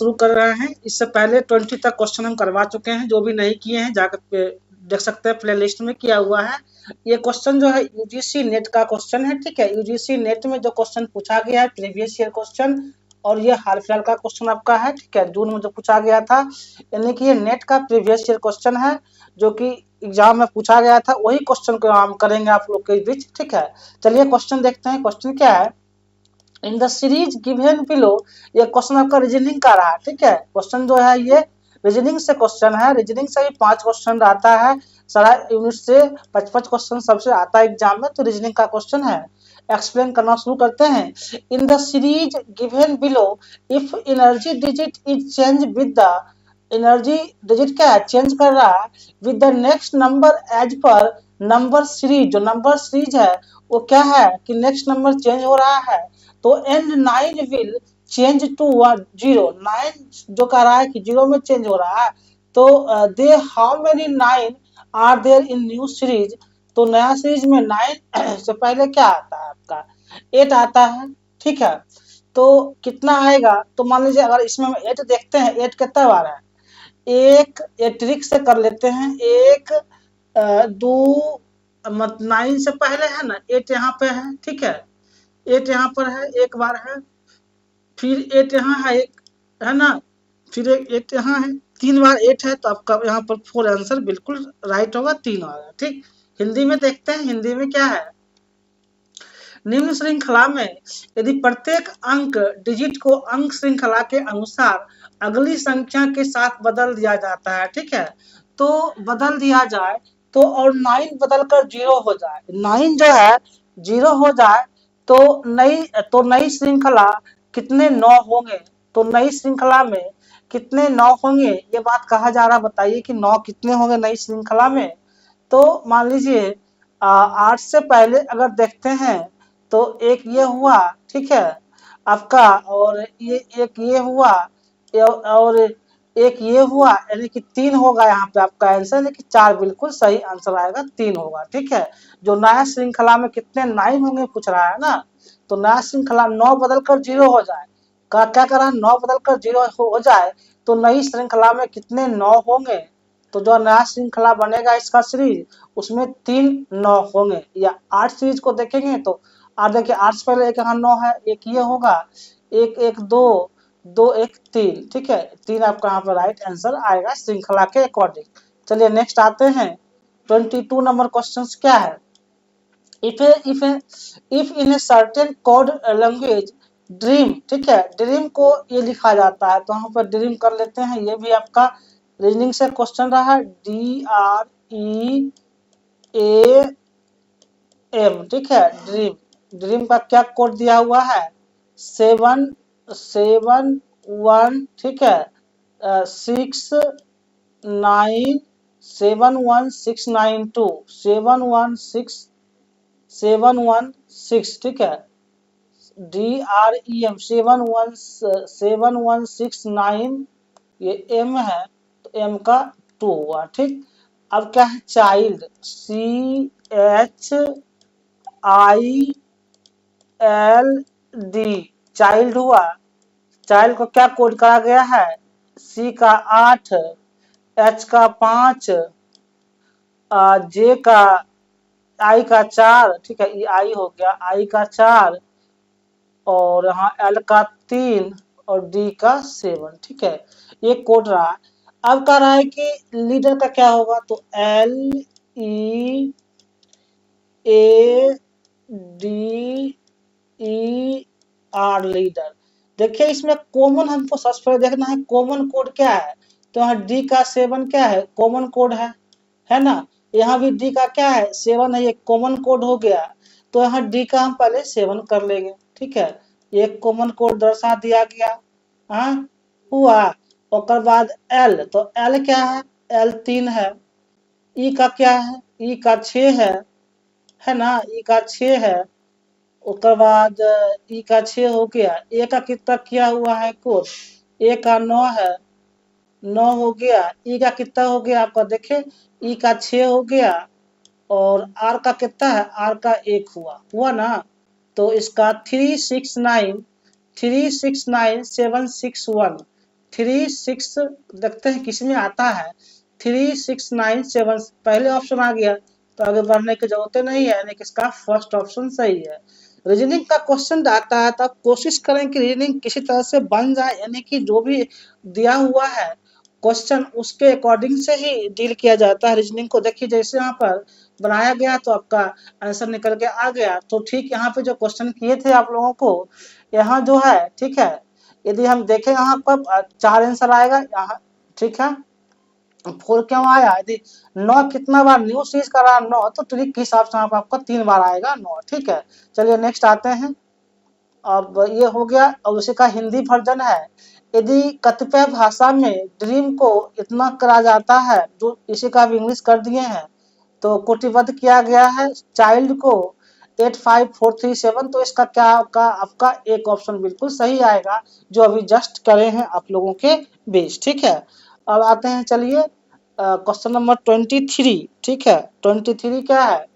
शुरू कर रहे हैं। इससे पहले 20 तक क्वेश्चन हम करवा चुके हैं, जो भी नहीं किए हैं जाकर देख सकते हैं, प्ले लिस्ट में किया हुआ है। ये क्वेश्चन जो है यूजीसी नेट का क्वेश्चन है, ठीक है। यूजीसी नेट में जो क्वेश्चन पूछा गया है प्रीवियस ईयर क्वेश्चन, और ये हाल फिलहाल का क्वेश्चन आपका है, ठीक है, जून में जो पूछा गया था, यानी कि ये नेट का प्रीवियस ईयर क्वेश्चन है जो कि एग्जाम में पूछा गया था, वही क्वेश्चन को हम करेंगे आप लोग के बीच, ठीक है। चलिए क्वेश्चन देखते हैं। क्वेश्चन क्या है, इन द सीरीज गिवन बिलो, ये क्वेश्चन आपका रीजनिंग का रहा, ठीक है। क्वेश्चन जो है ये रीजनिंग से क्वेश्चन है, रीजनिंग से ही 5 क्वेश्चन आता है, सारा यूनिट से 55 क्वेश्चन सबसे आता है एग्जाम में, तो रीजनिंग का क्वेश्चन है। एक्सप्लेन करना शुरू करते हैं। In the series given below, if energy digit is change with the, energy digit क्या है, चेंज कर रहा है with the next number as per number series, जो नंबर सीरीज है वो क्या है कि नेक्स्ट नंबर चेंज हो रहा है, तो एंड 9 विल चेंज टू 0, 9 जो कह रहा है कि 0 में चेंज हो रहा है, तो they how many 9 are there in new series, तो नया सीरीज में 9 से पहले क्या आता है आपका 8 आता है, ठीक है। तो कितना आएगा, तो मान लीजिए अगर इसमें हम 8 देखते हैं, 8 कितना बार है, एक ट्रिक से कर लेते हैं, एक 2 मत 9 से पहले है ना 8 यहाँ पे है, ठीक है, 8 यहाँ पर है, एक बार है, फिर 8 यहाँ है, एक है ना, फिर एक 8 यहाँ है, 3 बार 8 है, तो आपका यहाँ पर 4 आंसर बिल्कुल राइट होगा, 3 होगा, ठीक। हिंदी में देखते हैं, हिंदी में क्या है, निम्न श्रृंखला में यदि प्रत्येक अंक डिजिट को अंक श्रृंखला के अनुसार अगली संख्या के साथ बदल दिया जाता है, ठीक है, तो बदल दिया जाए तो, और 9 बदलकर 0 हो जाए, 9 जो है 0 हो जाए, तो नई श्रृंखला कितने 9 होंगे, तो नई श्रृंखला में कितने 9 होंगे, ये बात कहा जा रहा, बताइए कि 9 कितने होंगे नई श्रृंखला में। तो मान लीजिए 8 से पहले अगर देखते हैं तो एक ये हुआ, ठीक है आपका, और ये एक ये हुआ, और एक ये हुआ, यानी कि 3 होगा यहाँ पे आपका आंसर, यानी कि 4 बिल्कुल सही आंसर आएगा, 3 होगा, ठीक है। जो नया श्रृंखला में कितने 9 होंगे पूछ रहा है ना, तो नया श्रृंखला 9 बदलकर 0 हो जाए, क्या करा, 9 बदलकर 0 हो जाए, तो नई श्रृंखला में कितने 9 होंगे, तो जो नया श्रृंखला बनेगा इसका सीरीज, उसमें 3 9 होंगे। या 8 सीरीज को देखेंगे तो आप देखिए 8 से पहले एक यहाँ 9 है, एक ये होगा, एक एक 2 2 एक 3, ठीक है, 3 आपका यहाँ पर राइट आंसर आएगा श्रृंखला के अकॉर्डिंग। चलिए नेक्स्ट आते हैं। 22 नंबर क्वेश्चन क्या है, if in a certain code language dream, ठीक है, ड्रीम को ये लिखा जाता है, तो यहाँ पर ड्रीम कर लेते हैं, ये भी आपका रीजनिंग से क्वेश्चन रहा, DREAM, ठीक है, ड्रीम, ड्रीम का क्या कोड दिया हुआ है, 771, ठीक है, 716 716, ठीक है, DREM 716 ये M है, तो M का 2 हुआ, ठीक। अब क्या है, चाइल्ड, CHILD, चाइल्ड हुआ, चाइल्ड को क्या कोड करा गया है, C का 8, H का 5, J का I का 4, ठीक है, ये I हो गया, I का 4, और यहाँ L का 3 और D का 7, ठीक है, ये कोड रहा। अब कह रहा है कि लीडर का क्या होगा, तो LEADER, लीडर। देखिए इसमें कॉमन हमको सबसे पहले देखना है कॉमन कोड क्या है, तो यहाँ D का 7 क्या है, कॉमन कोड है ना, यहाँ भी D का क्या है 7 है, ये कॉमन कोड हो गया, तो यहाँ D का हम पहले 7 कर लेंगे, ठीक है, एक कॉमन कोड दर्शा दिया गया, हाँ हुआ। और बाद L, तो L क्या है, L 3 है, E का क्या है, E का 6 है ना, E का 6 है, उसके बाद E का 6 हो गया, A का कितना किया हुआ है कोड, A का 9 है, 9 हो गया, E का कितना हो गया आपका, देखे E का 6 हो गया, और R का कितना है, R का 1 हुआ ना, तो इसका 369 761, 36 देखते हैं किसमें आता है। 3697 पहले ऑप्शन आ गया तो आगे बढ़ने की जरूरत नहीं है, यानी कि इसका फर्स्ट ऑप्शन सही है। रीजनिंग का क्वेश्चन आता है तो आप कोशिश करें कि रीजनिंग किसी तरह से बन जाए, यानी कि जो भी दिया हुआ है क्वेश्चन उसके अकॉर्डिंग से ही डील किया जाता है। रीजनिंग को देखिए जैसे यहाँ पर बनाया गया तो आपका आंसर निकल के आ गया। तो ठीक यहाँ पे जो क्वेश्चन किए थे आप लोगों को, यहाँ जो है ठीक है, यदि हम देखें यहाँ पर 4 आंसर आएगा यहाँ, ठीक है। 4 क्यों आया, यदि 9 कितना बार न्यू सीरीज का रहा 9, तो ट्रिक के हिसाब से यहाँ पर आपका 3 बार आएगा 9, ठीक है। चलिए नेक्स्ट आते हैं। अब ये हो गया, और उसी का हिंदी वर्जन है। यदि कतिपय भाषा में ड्रीम को इतना करा जाता है, जो इसी का भी इंग्लिश कर दिए हैं, तो कोटिबद्ध किया गया है चाइल्ड को 85437, तो इसका क्या होगा आपका एक ऑप्शन बिल्कुल सही आएगा, जो अभी जस्ट करे हैं आप लोगों के बीच, ठीक है। अब आते हैं, चलिए क्वेश्चन नंबर 23, ठीक है। 23 क्या है,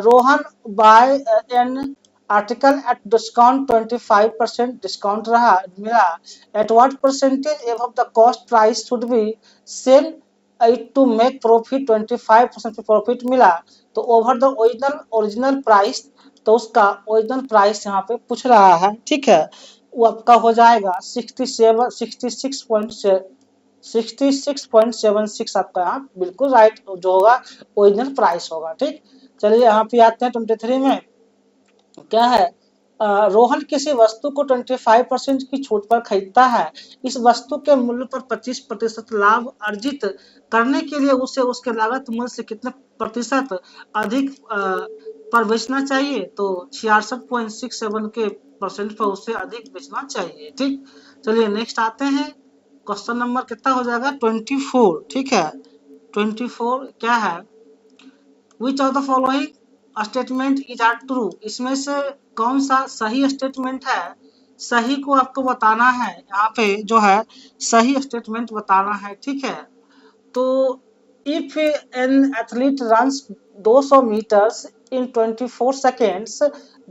Rohan buy an article at discount 25% discount रहा मिला, at what percentage above the cost price should be sell it to make profit, 25% profit मिला, तो ओवर द ओरिजिनल प्राइस, तो उसका ओरिजिनल प्राइस यहाँ पे पूछ रहा है, ठीक है। वो आपका हो जाएगा 66.76 आपका यहाँ बिल्कुल राइट जो होगा ओरिजिनल प्राइस होगा, ठीक। चलिए यहाँ पे आते हैं 23 में क्या है, रोहन किसी वस्तु को 25% की छूट पर खरीदता है। इस वस्तु के मूल्य पर 25% लाभ अर्जित करने के लिए उसे उसके लागत मूल्य से कितने प्रतिशत अधिक पर बेचना चाहिए, तो 66.67 के परसेंट पर उसे अधिक बेचना चाहिए, ठीक। चलिए नेक्स्ट आते हैं, क्वेश्चन नंबर कितना हो जाएगा 24, ठीक है। 24 क्या है, which of the following statement is are true, इसमें से कौन सा सही स्टेटमेंट है, सही को आपको बताना है, यहाँ पे जो है सही स्टेटमेंट बताना है, ठीक है। तो if an athlete runs 200 metres in 24 seconds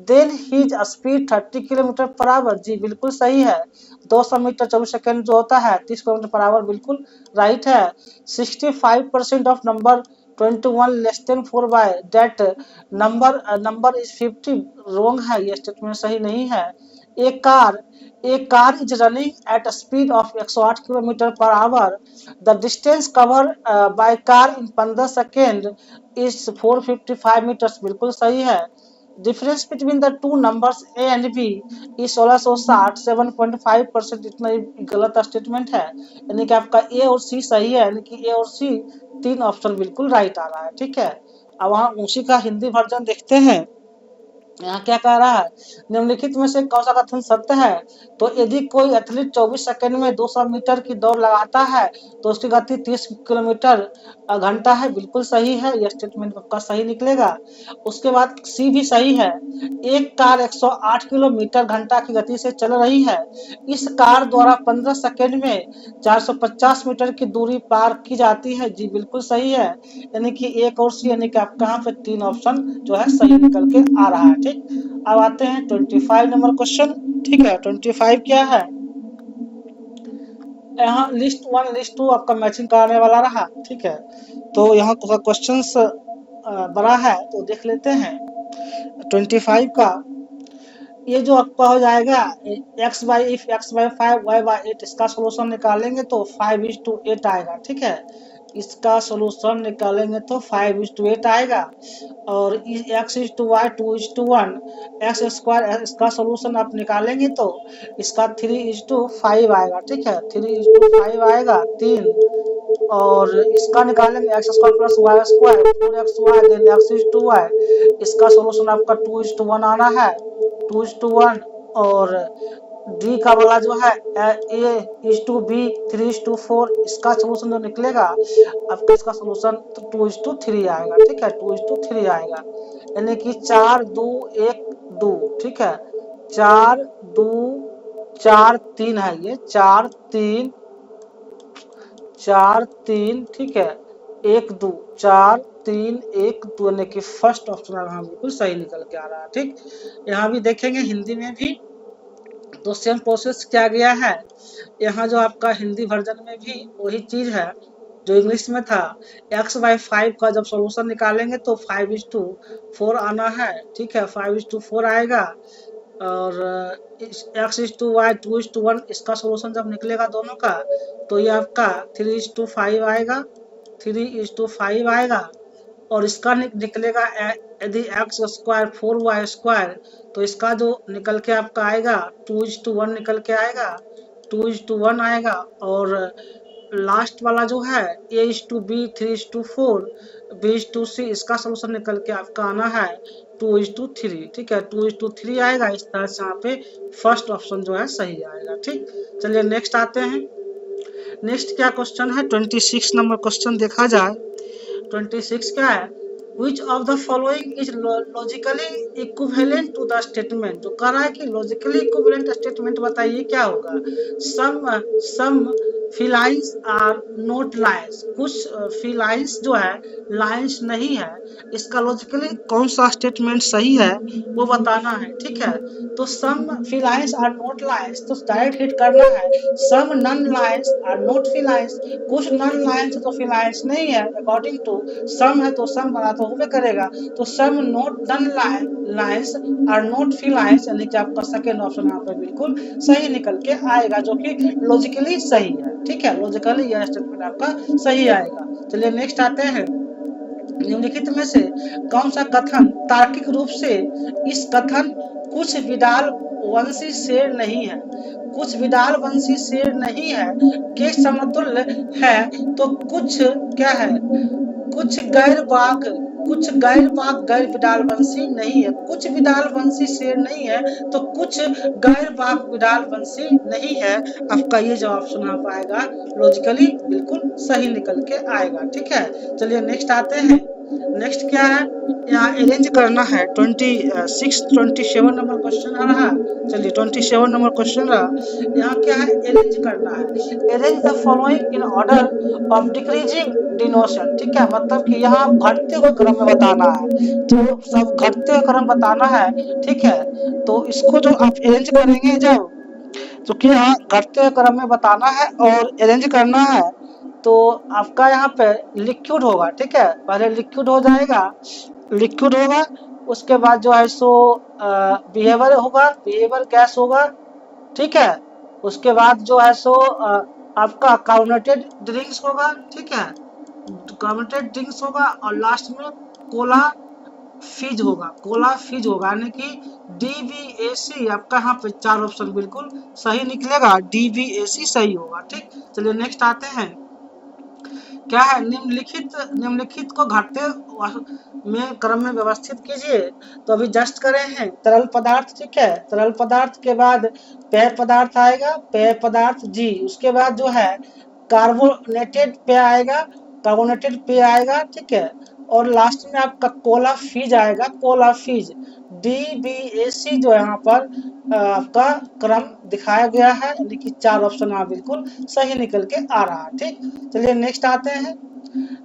then his speed 30 kilometre per hour, जी बिल्कुल सही है। 200 मीटर 24 सेकेंड जो होता है 30 किलोमीटर पर आवर, बिल्कुल राइट है। 65% of number 21 less than 4 by that number is 50, wrong है, ये स्टेटमेंट सही नहीं है। एक car is running at speed of 108 kilometre per hour, the distance cover by car in 15 second is 455 metres, बिल्कुल सही है। Difference between the two numbers A and B is 1660, 7.5%, इतना गलत स्टेटमेंट है, यानी कि आपका ए और सी सही है, यानी कि ए और सी 3 ऑप्शन बिल्कुल राइट आ रहा है, ठीक है। अब वहाँ उसी का हिंदी वर्जन देखते हैं, यहाँ क्या कह रहा है, निम्नलिखित में से कौन सा कथन सत्य है, तो यदि कोई एथलीट 24 सेकंड में 200 मीटर की दौड़ लगाता है तो उसकी गति 30 किलोमीटर घंटा है, बिल्कुल सही है, यह स्टेटमेंट आपका सही निकलेगा। उसके बाद सी भी सही है, एक कार 108 किलोमीटर घंटा की गति से चल रही है, इस कार द्वारा 15 सेकंड में 450 मीटर की दूरी पार की जाती है, जी बिल्कुल सही है, यानी कि एक और सी, यानी कि आपका यहाँ पे 3 ऑप्शन जो है सही निकल के आ रहा है, ठीक। अब आते हैं 25 नंबर क्वेश्चन, ठीक है। 25 क्या है, यहाँ लिस्ट 1 लिस्ट 2 आपका मैचिंग कराने वाला रहा, ठीक है। तो यहाँ क्वेश्चंस बड़ा है तो देख लेते हैं 25 का। ये जो आपका हो जाएगा x by if x by 5 y by 8, इसका सोल्यूशन निकालेंगे तो 5:8 आएगा, ठीक है। इसका सोल्यूशन निकालेंगे तो 5:8 आएगा, और x:y 2:1 x स्क्वायर, इसका सोल्यूशन आप निकालेंगे तो इसका 3:5 आएगा, ठीक है। 3:5 आएगा 3, और इसका निकालेंगे X square plus Y square 4xy then x:y, इसका सोल्यूशन आपका 2:1 आना है, 2:1, और डी का वाला जो है a:b 3:4, इसका सोल्यूशन जो निकलेगा आपका, इसका सोल्यूशन 2:3 आएगा, ठीक है। 2:3 आएगा, यानी कि 4 2 1 2, ठीक है। 4 2 4 3 है, ये 4 3 4 3, ठीक है। 1 2 4 3 1 2, यानी कि फर्स्ट ऑप्शन यहाँ बिल्कुल सही निकल के आ रहा है, ठीक। यहाँ भी देखेंगे हिंदी में भी तो सेम प्रोसेस किया गया है। यहाँ जो आपका हिंदी वर्जन में भी वही चीज़ है जो इंग्लिश में था। x/5 का जब सॉल्यूशन निकालेंगे तो 5:4 आना है, ठीक है, 5:4 आएगा। और x/y 2:1 इसका सॉल्यूशन जब निकलेगा दोनों का तो ये आपका 3:5 आएगा, 3:5 आएगा। और इसका निकलेगा यदि x² 4y² तो इसका जो निकल के आपका आएगा 2:1 निकल के आएगा, 2:1 आएगा। और लास्ट वाला जो है a/b 3:4 b/c इसका सोल्यूशन निकल के आपका आना है 2:3, ठीक है, 2:3 आएगा। इस तरह से यहाँ पे फर्स्ट ऑप्शन जो है सही आएगा। ठीक, चलिए नेक्स्ट आते हैं। नेक्स्ट क्या क्वेश्चन है, 26 नंबर क्वेश्चन देखा जाए। 26 क्या है, Which of the following is logically equivalent to the statement? जो कह रहा है कि logically equivalent statement बताइए क्या होगा। some felines are not lines, कुछ felines जो है lines नहीं है, इसका logically कौन सा स्टेटमेंट सही है वो बताना है। ठीक है, तो some felines are not lines तो डायरेक्ट हिट करना है। some non lines are not felines, कुछ non lines तो felines नहीं है, अकॉर्डिंग टू some है तो some बना तो होबे करेगा। तो some not non lines are not felines यानी कि आपका सेकेंड ऑप्शन यहाँ पे बिल्कुल सही निकल के आएगा, जो कि लॉजिकली सही है। ठीक है, लॉजिकली यह स्टेटमेंट आपका सही आएगा। चलिए नेक्स्ट आते हैं। निम्नलिखित में से कौन सा कथन तार्किक रूप से इस कथन कुछ विडाल वंशी शेर नहीं है, कुछ विडाल वंशी शेर नहीं है के समतुल्य है, तो कुछ क्या है, कुछ गैर बाघ गैर विडाल वंशी नहीं है। कुछ विडाल वंशी शेर नहीं है तो कुछ गैर बाघ विडाल वंशी नहीं है। आपका ये जवाब सुना पाएगा लॉजिकली बिल्कुल सही निकल के आएगा। ठीक है, चलिए नेक्स्ट आते हैं। नेक्स्ट क्या है, यहाँ अरेंज करना है। 27 नंबर क्वेश्चन आ रहा। चलिए 27 नंबर क्वेश्चन रहा। यहाँ क्या है, अरेंज करना है। Arrange the following in order of decreasing denotation. ठीक है, मतलब कि यहाँ घटते हुए क्रम में बताना है, तो सब घटते हुए क्रम बताना है। ठीक है, तो इसको जो आप अरेंज करेंगे जब, तो क्या घटते हुए क्रम में बताना है और अरेंज करना है, तो आपका यहाँ पे लिक्विड होगा। ठीक है, पहले लिक्विड हो जाएगा, लिक्विड होगा, उसके बाद जो है सो बिहेवियर होगा, बिहेवियर गैस होगा। ठीक है, उसके बाद जो है सो आपका कार्बोनेटेड ड्रिंक्स होगा। ठीक है, कार्बोनेटेड ड्रिंक्स होगा और लास्ट में कोला फीज होगा, कोला फीज होगा, यानी कि DBAC आपका यहाँ पे 4 ऑप्शन बिल्कुल सही निकलेगा, DBAC सही होगा। ठीक, चलिए नेक्स्ट आते हैं। क्या है, निम्नलिखित को घटते में क्रम में व्यवस्थित कीजिए। तो अभी जस्ट करे हैं तरल पदार्थ। ठीक है, तरल पदार्थ के बाद पेय पदार्थ आएगा, पेय पदार्थ जी, उसके बाद जो है कार्बोनेटेड पेय आएगा, कार्बोनेटेड पेय आएगा। ठीक है, और लास्ट में आपका कोला फीज आएगा, कोला फीज। DBAC जो यहाँ पर आपका क्रम दिखाया गया है, यानी कि 4 ऑप्शन यहाँ बिल्कुल सही निकल के आ रहा है। ठीक, चलिए नेक्स्ट आते हैं।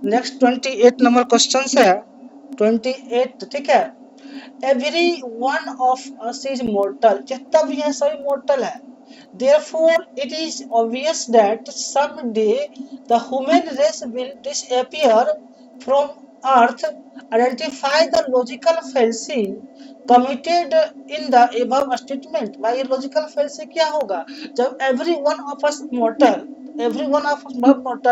नेक्स्ट 28 नंबर क्वेश्चन है। 28, ठीक है, every one of us is mortar, जितना भी है सभी मोर्टल है। Therefore, it is obvious that someday the human race will disappear from Earth. Identify the logical fallacy committed in the above statement. भाई logical fallacy क्या होगा, जब every one of us mortal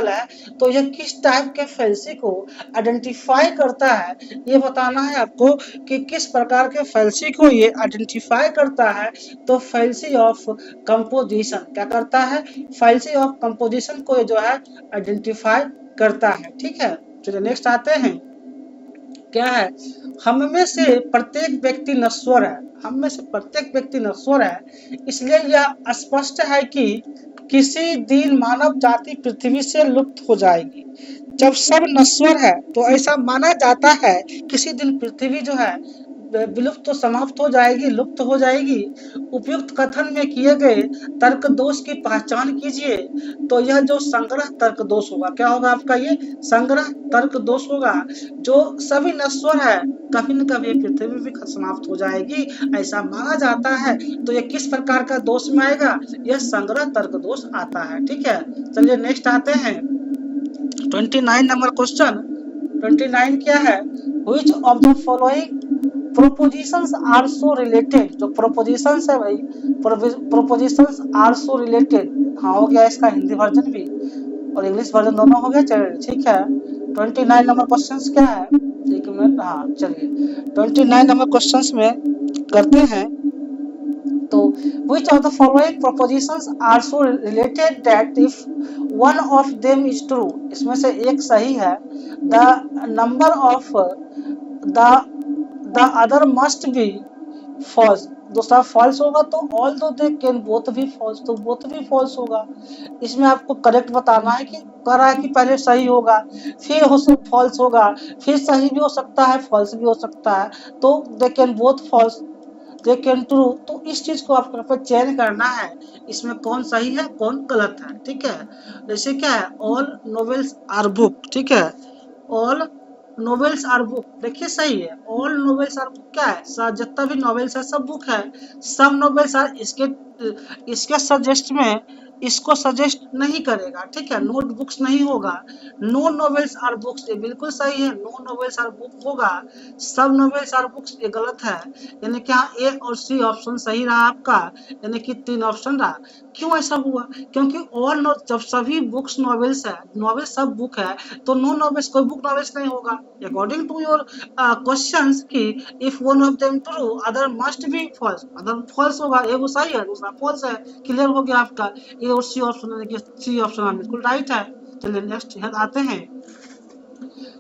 है, तो यह किस टाइप के फैल्सी को आइडेंटिफाई करता है, ये बताना है आपको कि किस प्रकार के फैल्सी को ये आइडेंटिफाई करता है। तो फैल्सी ऑफ कंपोजिशन क्या करता है, फैल्सी ऑफ कंपोजिशन को ये जो है आइडेंटिफाई करता है। ठीक है, चलिए नेक्स्ट आते हैं। क्या है, हम में से प्रत्येक व्यक्ति नश्वर है, हम में से प्रत्येक व्यक्ति नश्वर है, इसलिए यह स्पष्ट है कि किसी दिन मानव जाति पृथ्वी से लुप्त हो जाएगी। जब सब नश्वर है तो ऐसा माना जाता है किसी दिन पृथ्वी जो है विलुप्त तो समाप्त हो जाएगी, लुप्त हो जाएगी। उपयुक्त कथन में किए गए तर्क दोष की पहचान कीजिए। तो यह जो संग्रह तर्क दोष होगा, क्या होगा आपका, ये संग्रह तर्क दोष होगा, जो सभी नश्वर है, कभी न कभी पृथ्वी भी समाप्त हो जाएगी, ऐसा माना जाता है। तो ये किस प्रकार का दोष में आएगा, यह संग्रह तर्क दोष आता है। ठीक है, चलिए नेक्स्ट आते हैं 29 नंबर क्वेश्चन। 29 क्या है, which of the following propositions are so related, जो propositions है भाई, propositions are so related, हाँ हो गया इसका हिंदी वर्जन भी और इंग्लिश वर्जन दोनों हो गया, चलिए ठीक है। 29 नंबर क्वेश्चंस क्या है, एक मिनट, हाँ चलिए 29 नंबर क्वेश्चंस में करते हैं। तो which of the following propositions are so related that if one of them is true, इसमें से एक सही है, the number of the other must be false, दूसरा फॉल्स होगा, तो ऑल दो दे कैन बोथ भी फॉल्स, तो बोथ भी फॉल्स होगा। इसमें आपको करेक्ट बताना है कि कह रहा है कि पहले सही होगा, फिर हो सब फॉल्स होगा, फिर सही भी हो सकता है, फॉल्स भी हो सकता है, तो they can both false, they can true. तो इस चीज को आपको पर चयन करना है, इसमें कौन सही है कौन गलत है। ठीक है, जैसे क्या है, ऑल नोवेल्स आर बुक, ठीक है, ऑल नोवेल्स आर बुक, देखिए सही है, ऑल नोवेल्स आर बुक क्या है, जितना भी नोवेल्स है सब बुक है, सब नोवेल्स आर, इसके सजेस्ट में इसको सजेस्ट नहीं करेगा। ठीक है, नोट बुक्स नहीं होगा, नो नोवेल्स आर बुक्स, ये बिल्कुल सही है, नो नोवेल्स आर बुक होगा, सब नोवेल्स आर बुक्स ये गलत है। यानी क्या ए और सी ऑप्शन सही रहा आपका, यानी कि 3 ऑप्शन रहा। क्यों ऐसा हुआ, क्योंकि ऑल जब सभी बुक्स नॉवेल्स है, नॉवेल सब बुक है, तो नो नॉवेल्स कोई बुक नॉवेल्स नहीं होगा। अकॉर्डिंग टू योर क्वेश्चंस कि if one of them true other must be false, other false होगा, एगो सही है दूसरा फॉल्स है, क्लियर हो गया आपका, ए और सी ऑप्शन, यानी कि सी ऑप्शन बिल्कुल राइट है। चलिए नेक्स्ट आते हैं,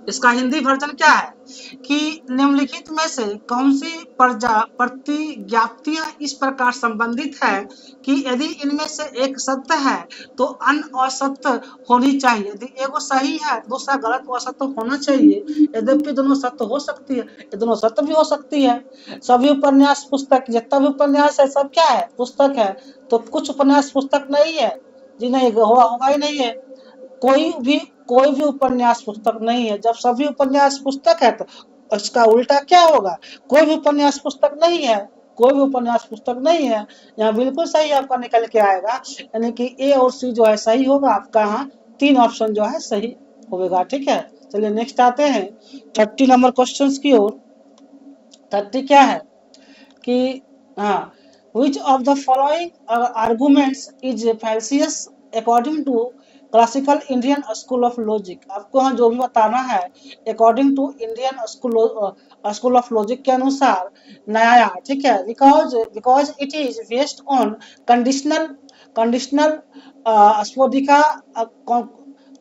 इसका हिंदी वर्जन क्या है कि निम्नलिखित में से कौन सी प्रतिज्ञाप्तियां इस प्रकार संबंधित है कि यदि इनमें से एक सत्य है तो अन्य असत्य होनी चाहिए, यदि एगो सही है दूसरा गलत व असत्य होना चाहिए, यद्यपि दोनों सत्य हो सकती है, ये दोनों सत्य भी हो सकती है। सभी उपन्यास पुस्तक, जितना भी उपन्यास है सब क्या है, पुस्तक है, तो कुछ उपन्यास पुस्तक नहीं है जी, नहीं होगा ही नहीं है, कोई भी उपन्यास पुस्तक नहीं है। जब सभी उपन्यास पुस्तक है तो इसका उल्टा क्या होगा, कोई भी उपन्यास पुस्तक नहीं है, कोई भी उपन्यास पुस्तक नहीं है, यहाँ बिल्कुल सही आपका निकल के आएगा, यानी कि ए और सी जो है सही होगा आपका, यहाँ 3 ऑप्शन जो है सही होगा। ठीक है, चलिए नेक्स्ट आते हैं 30 नंबर क्वेश्चन की ओर। 30 क्या है कि हाँ, which of the following arguments is fallacious according to classical Indian school of logic, आपको यहाँ जो भी बताना है according to Indian school of logic के अनुसार नया। ठीक है, because it is based on conditional स्पोडिका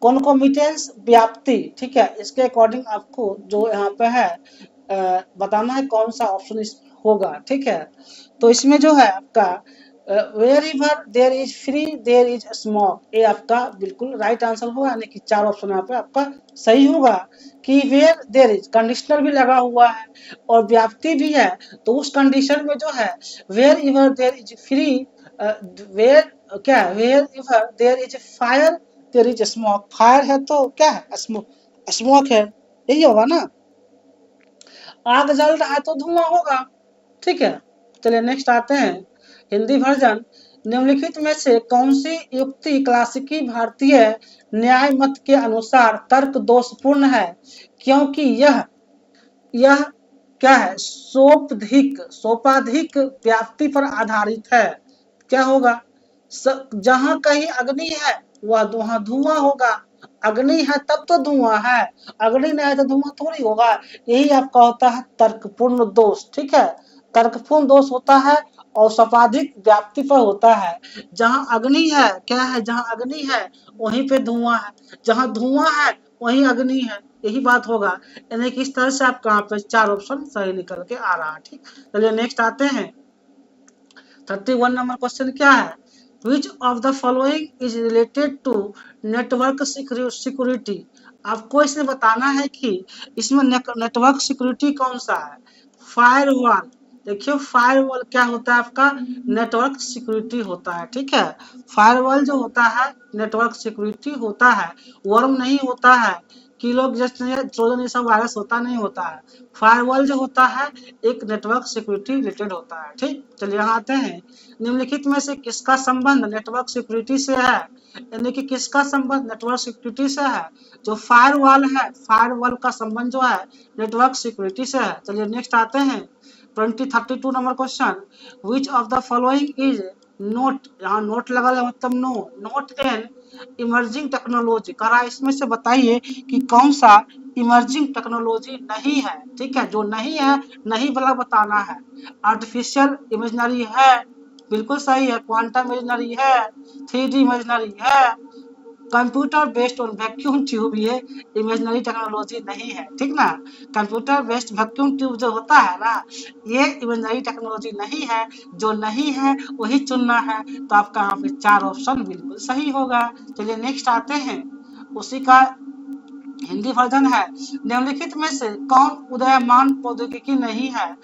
कॉन्कोमिटेंस व्याप्ति। ठीक है, इसके अकॉर्डिंग आपको जो यहाँ पे है बताना है कौन सा ऑप्शन होगा। ठीक है, तो इसमें जो है आपका wherever there is free there is smoke, ये आपका बिल्कुल राइट आंसर होगा, यानी कि 4 ऑप्शन यहाँ पे आपका सही होगा कि where there is कंडीशनल भी लगा हुआ है और व्याप्ति भी है, तो उस कंडीशन में जो है wherever there is free where क्या है, wherever there is fire there is smoke, fire है तो क्या है, स्मोक है, यही होगा ना, आग जल रहा है तो धुआं होगा। ठीक है, चलिए नेक्स्ट आते हैं हिंदी वर्जन। निम्नलिखित में से कौन सी युक्ति क्लासिकी भारतीय न्याय मत के अनुसार तर्क दोषपूर्ण है, क्योंकि यह क्या है, सोपाधिक व्याप्ति पर आधारित है। क्या होगा, जहां कहीं अग्नि है वहां धुआं होगा, अग्नि है तब तो धुआं है, अग्नि नहीं है तो धुआं थोड़ी होगा, यही आपका होता है तर्कपूर्ण दोष। ठीक है, तर्कपूर्ण दोष होता है और सोपाधिक व्याप्ति पर होता है। जहां अग्नि है क्या है, जहां अग्नि है वहीं पे धुआं है, जहां धुआं है वहीं अग्नि है, यही बात होगा, यानी कि इस तरह से आपका यहाँ पे 4 ऑप्शन सही निकल के आ रहा है। ठीक, चलिए नेक्स्ट आते हैं 31 नंबर क्वेश्चन क्या है, Which of the following is related to network security, आपको इसमें बताना है कि इसमें नेटवर्क सिक्योरिटी कौन सा है, फायरवॉल, देखिए फायरवॉल क्या होता है आपका, नेटवर्क सिक्योरिटी होता है, ठीक है। फायरवॉल जो होता है नेटवर्क सिक्योरिटी होता है, वर्म नहीं होता है, किलो जस्ट ट्रोजन ये सब वायरस होता नहीं होता है। फायरवॉल जो होता है एक नेटवर्क सिक्योरिटी रिलेटेड होता है, ठीक। चलिए यहाँ आते हैं, निम्नलिखित में से किसका संबंध नेटवर्क सिक्योरिटी से है, यानी कि किसका संबंध नेटवर्क सिक्योरिटी से है, जो फायरवॉल है फायरवॉल का संबंध जो है नेटवर्क सिक्योरिटी से है। चलिए नेक्स्ट आते हैं 2032 number question, which of the following is not, यहाँ नोट लगा है मतलब no, not an emerging technology, कह रहा है इसमें से बताइए कि कौन सा इमर्जिंग टेक्नोलॉजी नहीं है, ठीक है। जो नहीं है नहीं वाला बताना है। आर्टिफिशियल इमेजिनरी है, बिल्कुल सही है। क्वांटम इमेजिनरी है, 3D इमेजिनरी है, computer based on vacuum tube ये इमेजिनरी टेक्नोलॉजी नहीं है, ठीक ना। कंप्यूटर बेस्ड वैक्यूम ट्यूब जो होता है ना ये इमेजिनरी टेक्नोलॉजी नहीं है, जो नहीं है वही चुनना है। तो आपका यहाँ पे 4 ऑप्शन बिल्कुल सही होगा। चलिए नेक्स्ट आते हैं, उसी का हिंदी वर्जन है, निम्नलिखित में से कौन उदयमान प्रौद्योगिकी नहीं है,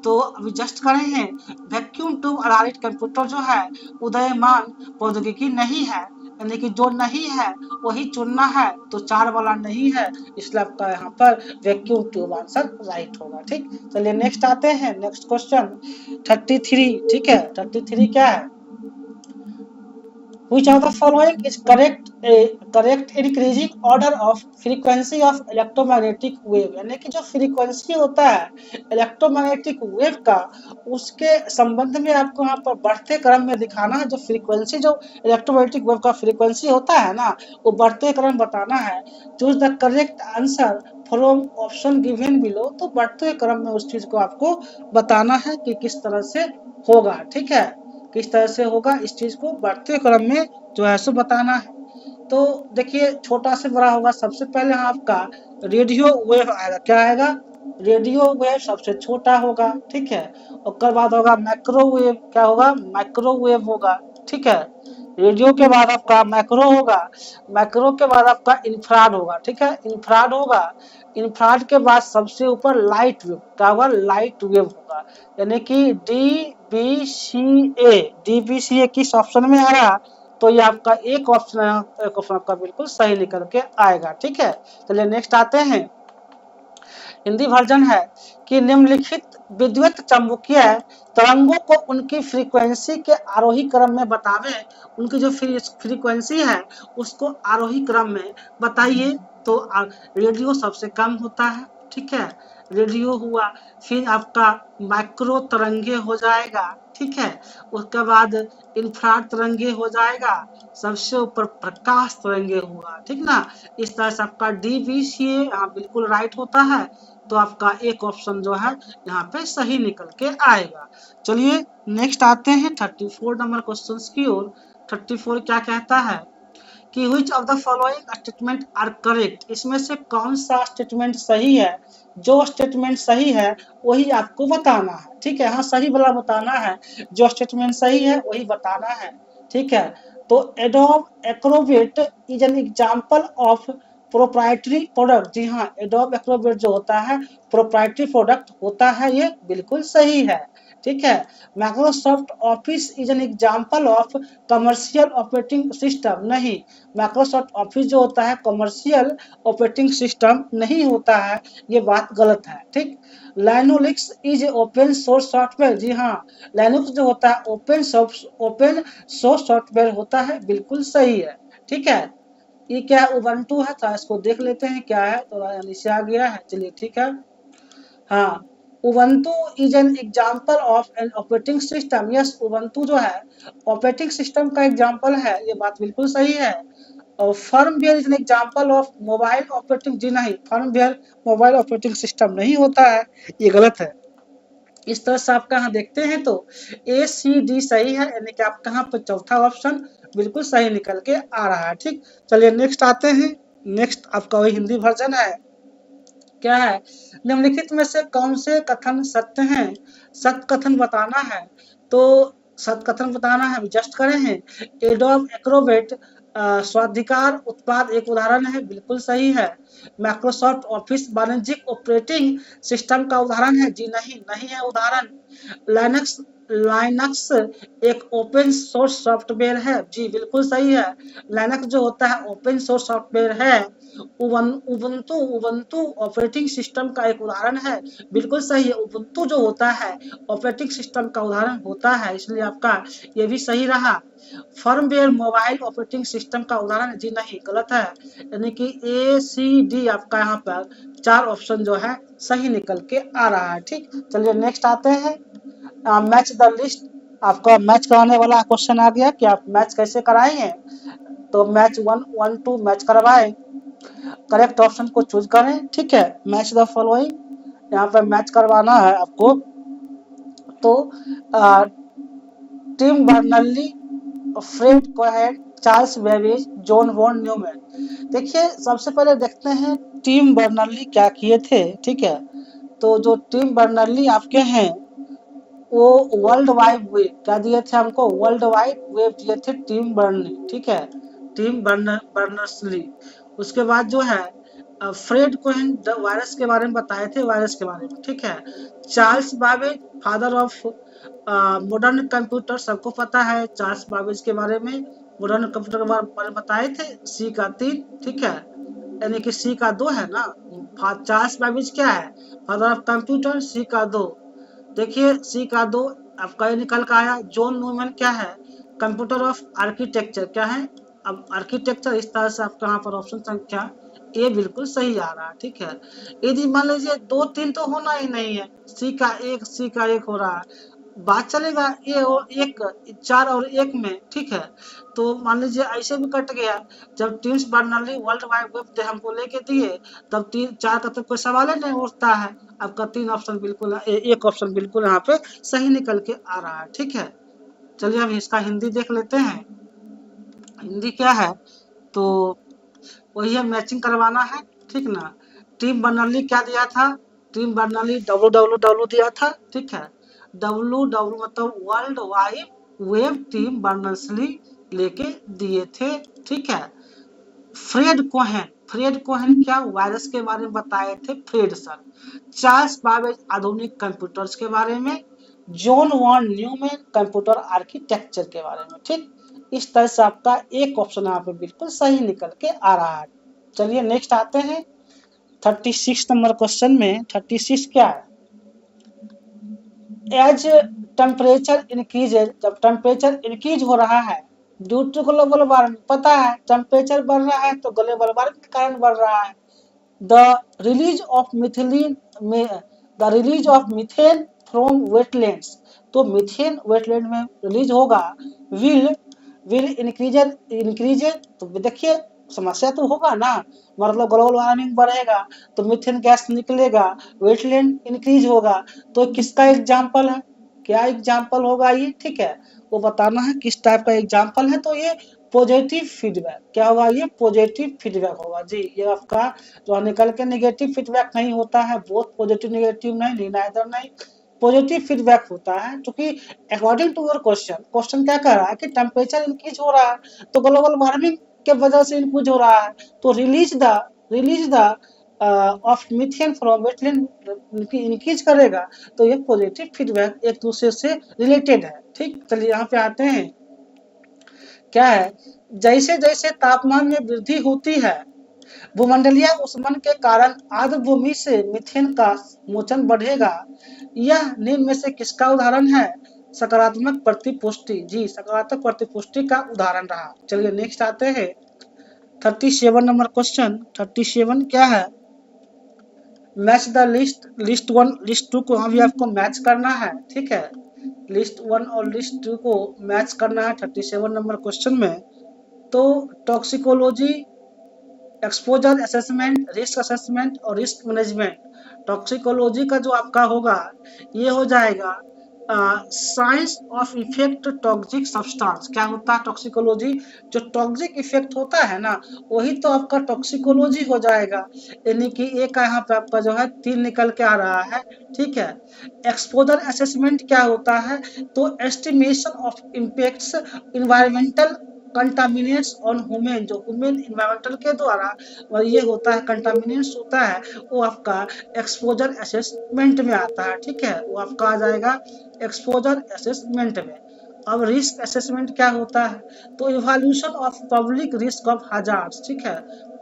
तो अभी जस्ट करे हैं वैक्यूम ट्यूब आधारित कंप्यूटर जो है उदयमान प्रौद्योगिकी नहीं है, यानी कि जो नहीं है वही चुनना है। तो 4 वाला नहीं है, इसलिए आपका यहाँ पर वैक्यूम ट्यूब आंसर राइट होगा, ठीक। चलिए नेक्स्ट आते हैं, नेक्स्ट क्वेश्चन 33, ठीक है। 33 क्या है, which of the following is correct, correct increasing order of frequency of electromagnetic wave, यानी कि जो फ्रीक्वेंसी होता है इलेक्ट्रोमैग्नेटिक वेव का उसके संबंध में आपको यहाँ पर बढ़ते क्रम में दिखाना है। जो फ्रीक्वेंसी जो इलेक्ट्रोमैग्नेटिक वेव का फ्रीक्वेंसी होता है ना वो बढ़ते क्रम बताना है। Choose the correct answer from option given below, तो बढ़ते क्रम में उस चीज को आपको बताना है कि किस तरह से होगा, ठीक है, किस तरह से होगा, इस चीज को बढ़ते क्रम में जो है सो बताना है। तो देखिए छोटा से बड़ा होगा, सबसे पहले आपका रेडियो वेव आएगा, क्या आएगा, रेडियो वेव सबसे छोटा होगा, ठीक है। उसके बाद होगा माइक्रोवेव, क्या होगा, माइक्रोवेव होगा, ठीक है। रेडियो के बाद आपका माइक्रो होगा, माइक्रो के बाद आपका इंफ्राड होगा, ठीक है, इंफ्राड होगा। इंफ्राड के बाद सबसे ऊपर लाइट वेव, क्या होगा, लाइट वेव होगा, यानी कि DBCA किस ऑप्शन में आया, तो ये आपका एक ऑप्शन है, एक ऑप्शन आपका बिल्कुल सही निकल के आएगा, ठीक है। चलिए नेक्स्ट आते हैं, हिंदी वर्जन है कि निम्नलिखित विद्युत चुंबकीय तरंगों को उनकी फ्रीक्वेंसी के आरोही क्रम में बतावे, उनकी जो फ्रीक्वेंसी है उसको आरोही क्रम में बताइए। तो रेडियो सबसे कम होता है, ठीक है, रेडियो हुआ, फिर आपका माइक्रो तरंगे हो जाएगा, ठीक है, उसके बाद इंफ्रारेड तरंगे हो जाएगा, सबसे ऊपर प्रकाश तरंगे हुआ, ठीक ना। इस तरह से आपका DBCA यहाँ बिल्कुल राइट होता है। तो आपका एक ऑप्शन जो है यहाँ पे सही निकल के आएगा। चलिए नेक्स्ट आते हैं 34 नंबर क्वेश्चन की ओर। 34 क्या कहता है कि which of the following statement are correct, इसमें से कौन सा स्टेटमेंट सही है, जो स्टेटमेंट सही है वही आपको बताना है, ठीक है। हाँ सही वाला बताना है, जो स्टेटमेंट सही है वही बताना है, ठीक है। तो Adobe Acrobat is an example of proprietary product, जी हाँ एडोब एक्रोबेट जो होता है प्रोप्राइटरी प्रोडक्ट होता है, ये बिल्कुल सही है, ठीक है। Microsoft office is an example of commercial operating system, नहीं, माइक्रोसॉफ्ट ऑफिस जो होता है कमर्शियल ऑपरेटिंग सिस्टम नहीं होता है, ये बात गलत है, ठीक। लाइनोलिक्स इज ओपन सोर्स सॉफ्टवेयर, जी हाँ लाइनक्स जो होता है ओपन सोर्स सॉफ्टवेयर होता है, बिल्कुल सही है, ठीक है। ये क्या है, उबंटू है, तो इसको देख लेते हैं क्या है, तो नीचे आ गया है, चलिए ठीक है। हाँ Ubuntu is an example of an operating system, yes Ubuntu जो है ऑपरेटिंग सिस्टम का एग्जाम्पल है, ये बात बिल्कुल सही है। और firmware is an example of mobile operating, जी नहीं फर्मवेयर मोबाइल ऑपरेटिंग सिस्टम नहीं होता है, ये गलत है। इस तरह से आप कहाँ देखते हैं तो ACD सही है, यानी कि आप कहाँ पर चौथा ऑप्शन बिल्कुल सही निकल के आ रहा है, ठीक। चलिए नेक्स्ट आते हैं, नेक्स्ट आपका वही हिंदी वर्जन है, क्या है, निम्नलिखित में से कौन से कथन सत्य हैं, सत्य कथन बताना है। तो सत्य कथन बताना है, जस्ट करें हैं एडोब एक्रोबेट स्वाधिकार उत्पाद एक उदाहरण है, बिल्कुल सही है। माइक्रोसॉफ्ट ऑफिस वाणिज्यिक ऑपरेटिंग सिस्टम का उदाहरण है, जी नहीं, नहीं है उदाहरण। लाइनक्स लाइनक्स एक ओपन सोर्स सॉफ्टवेयर है, जी बिल्कुल सही है। लाइनक्स जो होता है ओपन सोर्स सॉफ्टवेयर है। उबुंटू उबुंटू ऑपरेटिंग सिस्टम का एक उदाहरण है, बिल्कुल सही है। उबुंटू जो होता है ऑपरेटिंग सिस्टम का उदाहरण होता है, इसलिए आपका ये भी सही रहा। फर्मवेयर मोबाइल ऑपरेटिंग सिस्टम का उदाहरण है, जी नहीं, गलत है। यानी कि ए सी डी आपका यहाँ पर 4 ऑप्शन जो है सही निकल के आ रहा है। ठीक, चलिए नेक्स्ट आते हैं। मैच द लिस्ट, आपका मैच कराने वाला क्वेश्चन आ गया कि आप मैच कैसे कराएंगे। तो मैच 1 1 2 मैच करवाएं, करेक्ट ऑप्शन को चूज करें। ठीक है, मैच द फॉलोइंग, यहाँ पर मैच करवाना है आपको। तो Tim Berners Lee, Fred Cohen, Charles Babbage, John von Neumann. देखिए सबसे पहले देखते हैं टिम बर्नर्ली क्या किए थे। ठीक है, तो जो टिम बर्नर्ली आपके हैं वो वर्ल्ड वाइड वेब क्या दिए थे हमको, वर्ल्ड वाइड वेब दिए थे टिम बर्नर्ली। ठीक है, टिम बर्नर्ली। उसके बाद जो है फ्रेड कोहेन वायरस के बारे में बताए थे, वायरस के बारे में। ठीक है, Charles Babbage father of modern computer, सबको पता है चार्ल्स बाबेज के बारे में, मॉडर्न कंप्यूटर के बारे में बताए थे। सी का 3, ठीक है, यानी कि सी का 2 है ना। चार्ल्स बाबेज क्या है, फादर ऑफ कंप्यूटर, सी का 2। देखिए सी का 2 आपका ये निकल का आया। जॉन न्यूमैन क्या है, कंप्यूटर ऑफ आर्किटेक्चर क्या है। अब आर्किटेक्चर इस तरह से आपका यहाँ पर ऑप्शन संख्या ए बिल्कुल सही आ रहा है। ठीक है, यदि मान लीजिए 2 3 तो होना ही नहीं है, सी का 1 सी का 1 हो रहा है, बात चलेगा ए और 1 4 और 1 में। ठीक है, तो मान लीजिए ऐसे भी कट गया। जब टीम्स बर्नर्ली वर्ल्ड वाइड वेब हमको लेके दिए तब 3 4 का तो कोई सवाल ही नहीं उठता है। आपका 3 ऑप्शन बिल्कुल, एक ऑप्शन बिल्कुल यहाँ पे सही निकल के आ रहा है। ठीक है, चलिए अब इसका हिंदी देख लेते हैं। हिंदी क्या है, तो वही है, मैचिंग करवाना है। ठीक ना, टीम बर्नर्ली क्या दिया था, टीम बर्नर्ली www दिया था। ठीक है, www मतलब वर्ल्ड वाइड वेब टीम बर्नर्ली लेके दिए थे। ठीक है, फ्रेड कोहेन क्या, वायरस के बारे में बताए थे फ्रेड सर। चार्ल्स बाबेज आधुनिक कंप्यूटर्स के बारे में। John von Neumann computer architecture के बारे में। ठीक, इस तरह से आपका एक ऑप्शन यहाँ पे बिल्कुल सही निकल के आ रहा है। चलिए नेक्स्ट आते हैं 36 नंबर क्वेश्चन में। 36 क्या है, एज टेम्परेचर इंक्रीजेज, जब टेम्परेचर इंक्रीज हो रहा है ड्यू टू ग्लोबल वार्मिंग, पता है टेम्परेचर बढ़ रहा है तो ग्लोबल वार्मिंग के कारण बढ़ रहा है। द रिलीज ऑफ मिथिलीन में, the release of methane from wetlands, तो मीथेन वेटलैंड में रिलीज होगा। विल इंक्रीज, तो देखिए समस्या तो होगा ना, मतलब ग्लोबल वार्मिंग बढ़ेगा तो मीथेन गैस निकलेगा, वेटलैंड इंक्रीज होगा। तो किसका एग्जाम्पल है, क्या एग्जाम्पल होगा ये। ठीक है, वो बताना है किस टाइप का एग्जाम्पल है। तो ये पॉजिटिव फीडबैक क्या होगा, ये पॉजिटिव फीडबैक होगा जी। ये आपका जो निकल के नेगेटिव फीडबैक नहीं होता है, बहुत पॉजिटिव नेगेटिव नहीं, नाइदर नहीं, पॉजिटिव फीडबैक होता है। क्योंकि अकॉर्डिंग टू योर क्वेश्चन क्या कह रहा है कि टेम्परेचर इंक्रीज हो रहा है तो ग्लोबल वार्मिंग के वजह से इंक्रीज हो रहा है, तो release the of methane from wetland increase करेगा। तो ये पॉजिटिव फीडबैक एक दूसरे से रिलेटेड है। ठीक, चलिए यहाँ पे आते हैं। क्या है, जैसे जैसे तापमान में वृद्धि होती है भूमंडलीय ऊष्मन के कारण आर्द्र भूमि से मीथेन का मोचन बढ़ेगा। यह निम्न में से किसका उदाहरण है, सकारात्मक प्रतिपुष्टि, जी सकारात्मक प्रतिपुष्टि का उदाहरण रहा। चलिए नेक्स्ट आते हैं 37 नंबर क्वेश्चन। 37 क्या है, मैच द लिस्ट 1 लिस्ट 2 को अभी आपको मैच करना है। ठीक है, लिस्ट 1 और लिस्ट 2 को मैच करना है 37 नंबर क्वेश्चन में। तो toxicology, exposure assessment, risk assessment और रिस्क मैनेजमेंट। टॉक्सिकोलॉजी का जो आपका होगा ये हो जाएगा science of effect toxic substance. क्या होता है टॉक्सिकोलॉजी, जो टॉक्सिक इफेक्ट होता है ना वही तो आपका टॉक्सिकोलॉजी हो जाएगा। यानी कि एक यहाँ पे आपका जो है 3 निकल के आ रहा है। ठीक है, एक्सपोजर असेसमेंट क्या होता है, तो estimation of impacts environmental contaminants on human, जो ह्यूमन इन्वायरमेंटल के द्वारा और ये होता है कंटामिनेट्स होता है, वो आपका एक्सपोजर असेसमेंट में आता है। ठीक है, वो आपका आ जाएगा एक्सपोजर असेसमेंट में। अब रिस्क असेसमेंट क्या होता है, तो evaluation of public risk of hazards. ठीक है,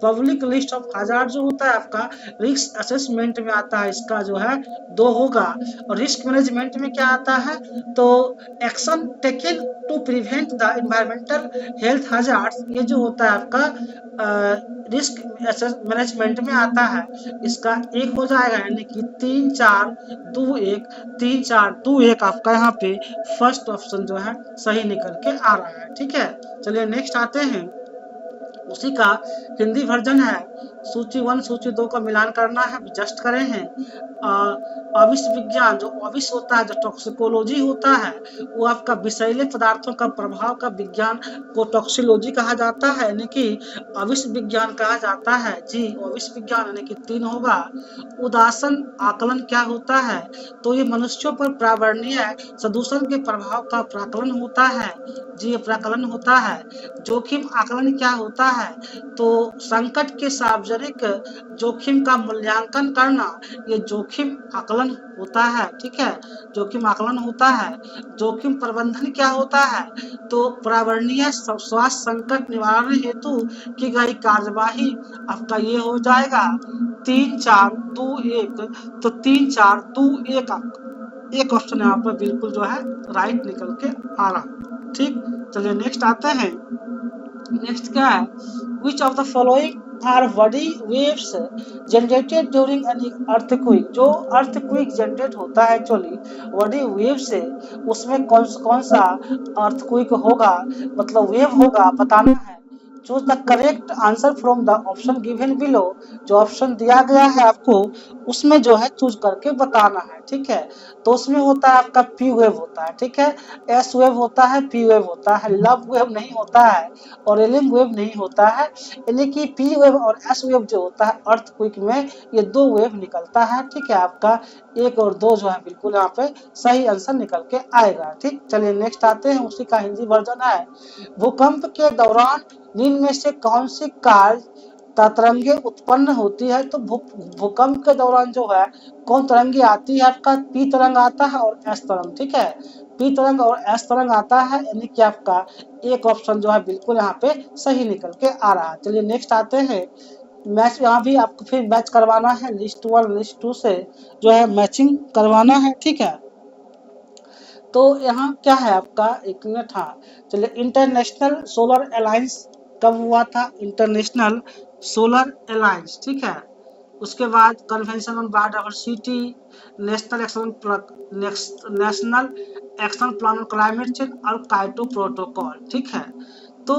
पब्लिक लिस्ट ऑफ हजार्ड जो होता है आपका रिस्क असेसमेंट में आता है, इसका जो है 2 होगा। और रिस्क मैनेजमेंट में क्या आता है, तो action taken to prevent the environmental health hazards, ये जो होता है आपका रिस्क मैनेजमेंट में आता है। इसका 1 हो जाएगा, यानी कि 3 4 2 1, 3 4 2 1 आपका यहाँ पे फर्स्ट ऑप्शन जो है सही निकल के आ रहा है। ठीक है, चलिए नेक्स्ट आते हैं, उसी का हिंदी वर्जन है। सूची 1 सूची 2 का मिलान करना है, जस्ट करे हैं। अविष विज्ञान, जो अविष होता है, जो टॉक्सिकोलॉजी होता है, वो आपका विषैले पदार्थों का प्रभाव का विज्ञान को टॉक्सिकोलॉजी कहा जाता है, यानी कि अविष विज्ञान कहा जाता है जी। अविष विज्ञान यानी कि 3 होगा। उदासन आकलन क्या होता है, तो ये मनुष्यों पर पर्यावरणीय प्रदूषण के प्रभाव का प्राकलन होता है जी, ये प्राकलन होता है। जोखिम आकलन क्या होता है, तो संकट के सार्वजनिक जोखिम का मूल्यांकन करना, ये जोखिम आकलन होता है। ठीक है, जोखिम आकलन होता है। जोखिम प्रबंधन क्या होता है, तो पर्यावरणीय स्वास्थ्य संकट निवारण हेतु की गई कार्यवाही, आपका ये हो जाएगा 3 4 2 1, तो 3 4 2 1 एक ऑप्शन यहाँ पर बिल्कुल जो है राइट निकल के आ रहा। ठीक, चलिए नेक्स्ट आते हैं। नेक्स्ट क्या है, which of the following our body waves generated during an earthquake, जो अर्थक्वेक जनरेट होता है एक्चुअली बॉडी वेव से, उसमें कौन सा अर्थक्वेक होगा, मतलब वेव होगा, बताना है। Choose the correct answer from the option given below, जो ऑप्शन दिया गया है आपको उसमें जो है चूज करके बताना है। ठीक है, तो उसमें होता है आपका पी वेव होता है, ठीक है, एस वेव होता है, पी वेव होता है, लव वेव नहीं होता है और एलिंग वेव नहीं होता है। यानी कि पी वेव और एस वेव जो होता है अर्थक्वेक में, ये 2 वेव निकलता है। ठीक है, आपका 1 और 2 जो है बिल्कुल यहाँ पे सही आंसर निकल के आएगा। ठीक, चलिए नेक्स्ट आते हैं, उसी का हिंदी वर्जन है। भूकंप के दौरान निम्न में से कौन सी कार्य तरंगे उत्पन्न होती है, तो भूकंप के दौरान जो है कौन तरंगे आती है, आपका पी तरंग आता है और एस तरंग। ठीक है, पी तरंग और एस तरंग आता है, यानी कि आपका एक ऑप्शन जो है बिल्कुल यहाँ पे सही निकल के आ रहा है। चलिए नेक्स्ट आते हैं, मैच यहाँ भी आपको फिर मैच करवाना है, लिस्ट 1 लिस्ट 2 से जो है मैचिंग करवाना है। ठीक है, तो यहाँ क्या है आपका, एक मिनट, हाँ चलिए, इंटरनेशनल सोलर अलायंस कब हुआ था, इंटरनेशनल सोलर अलायंस। ठीक है, उसके बाद convention on biodiversity, national action plan on climate change और काइटो प्रोटोकॉल। ठीक है, तो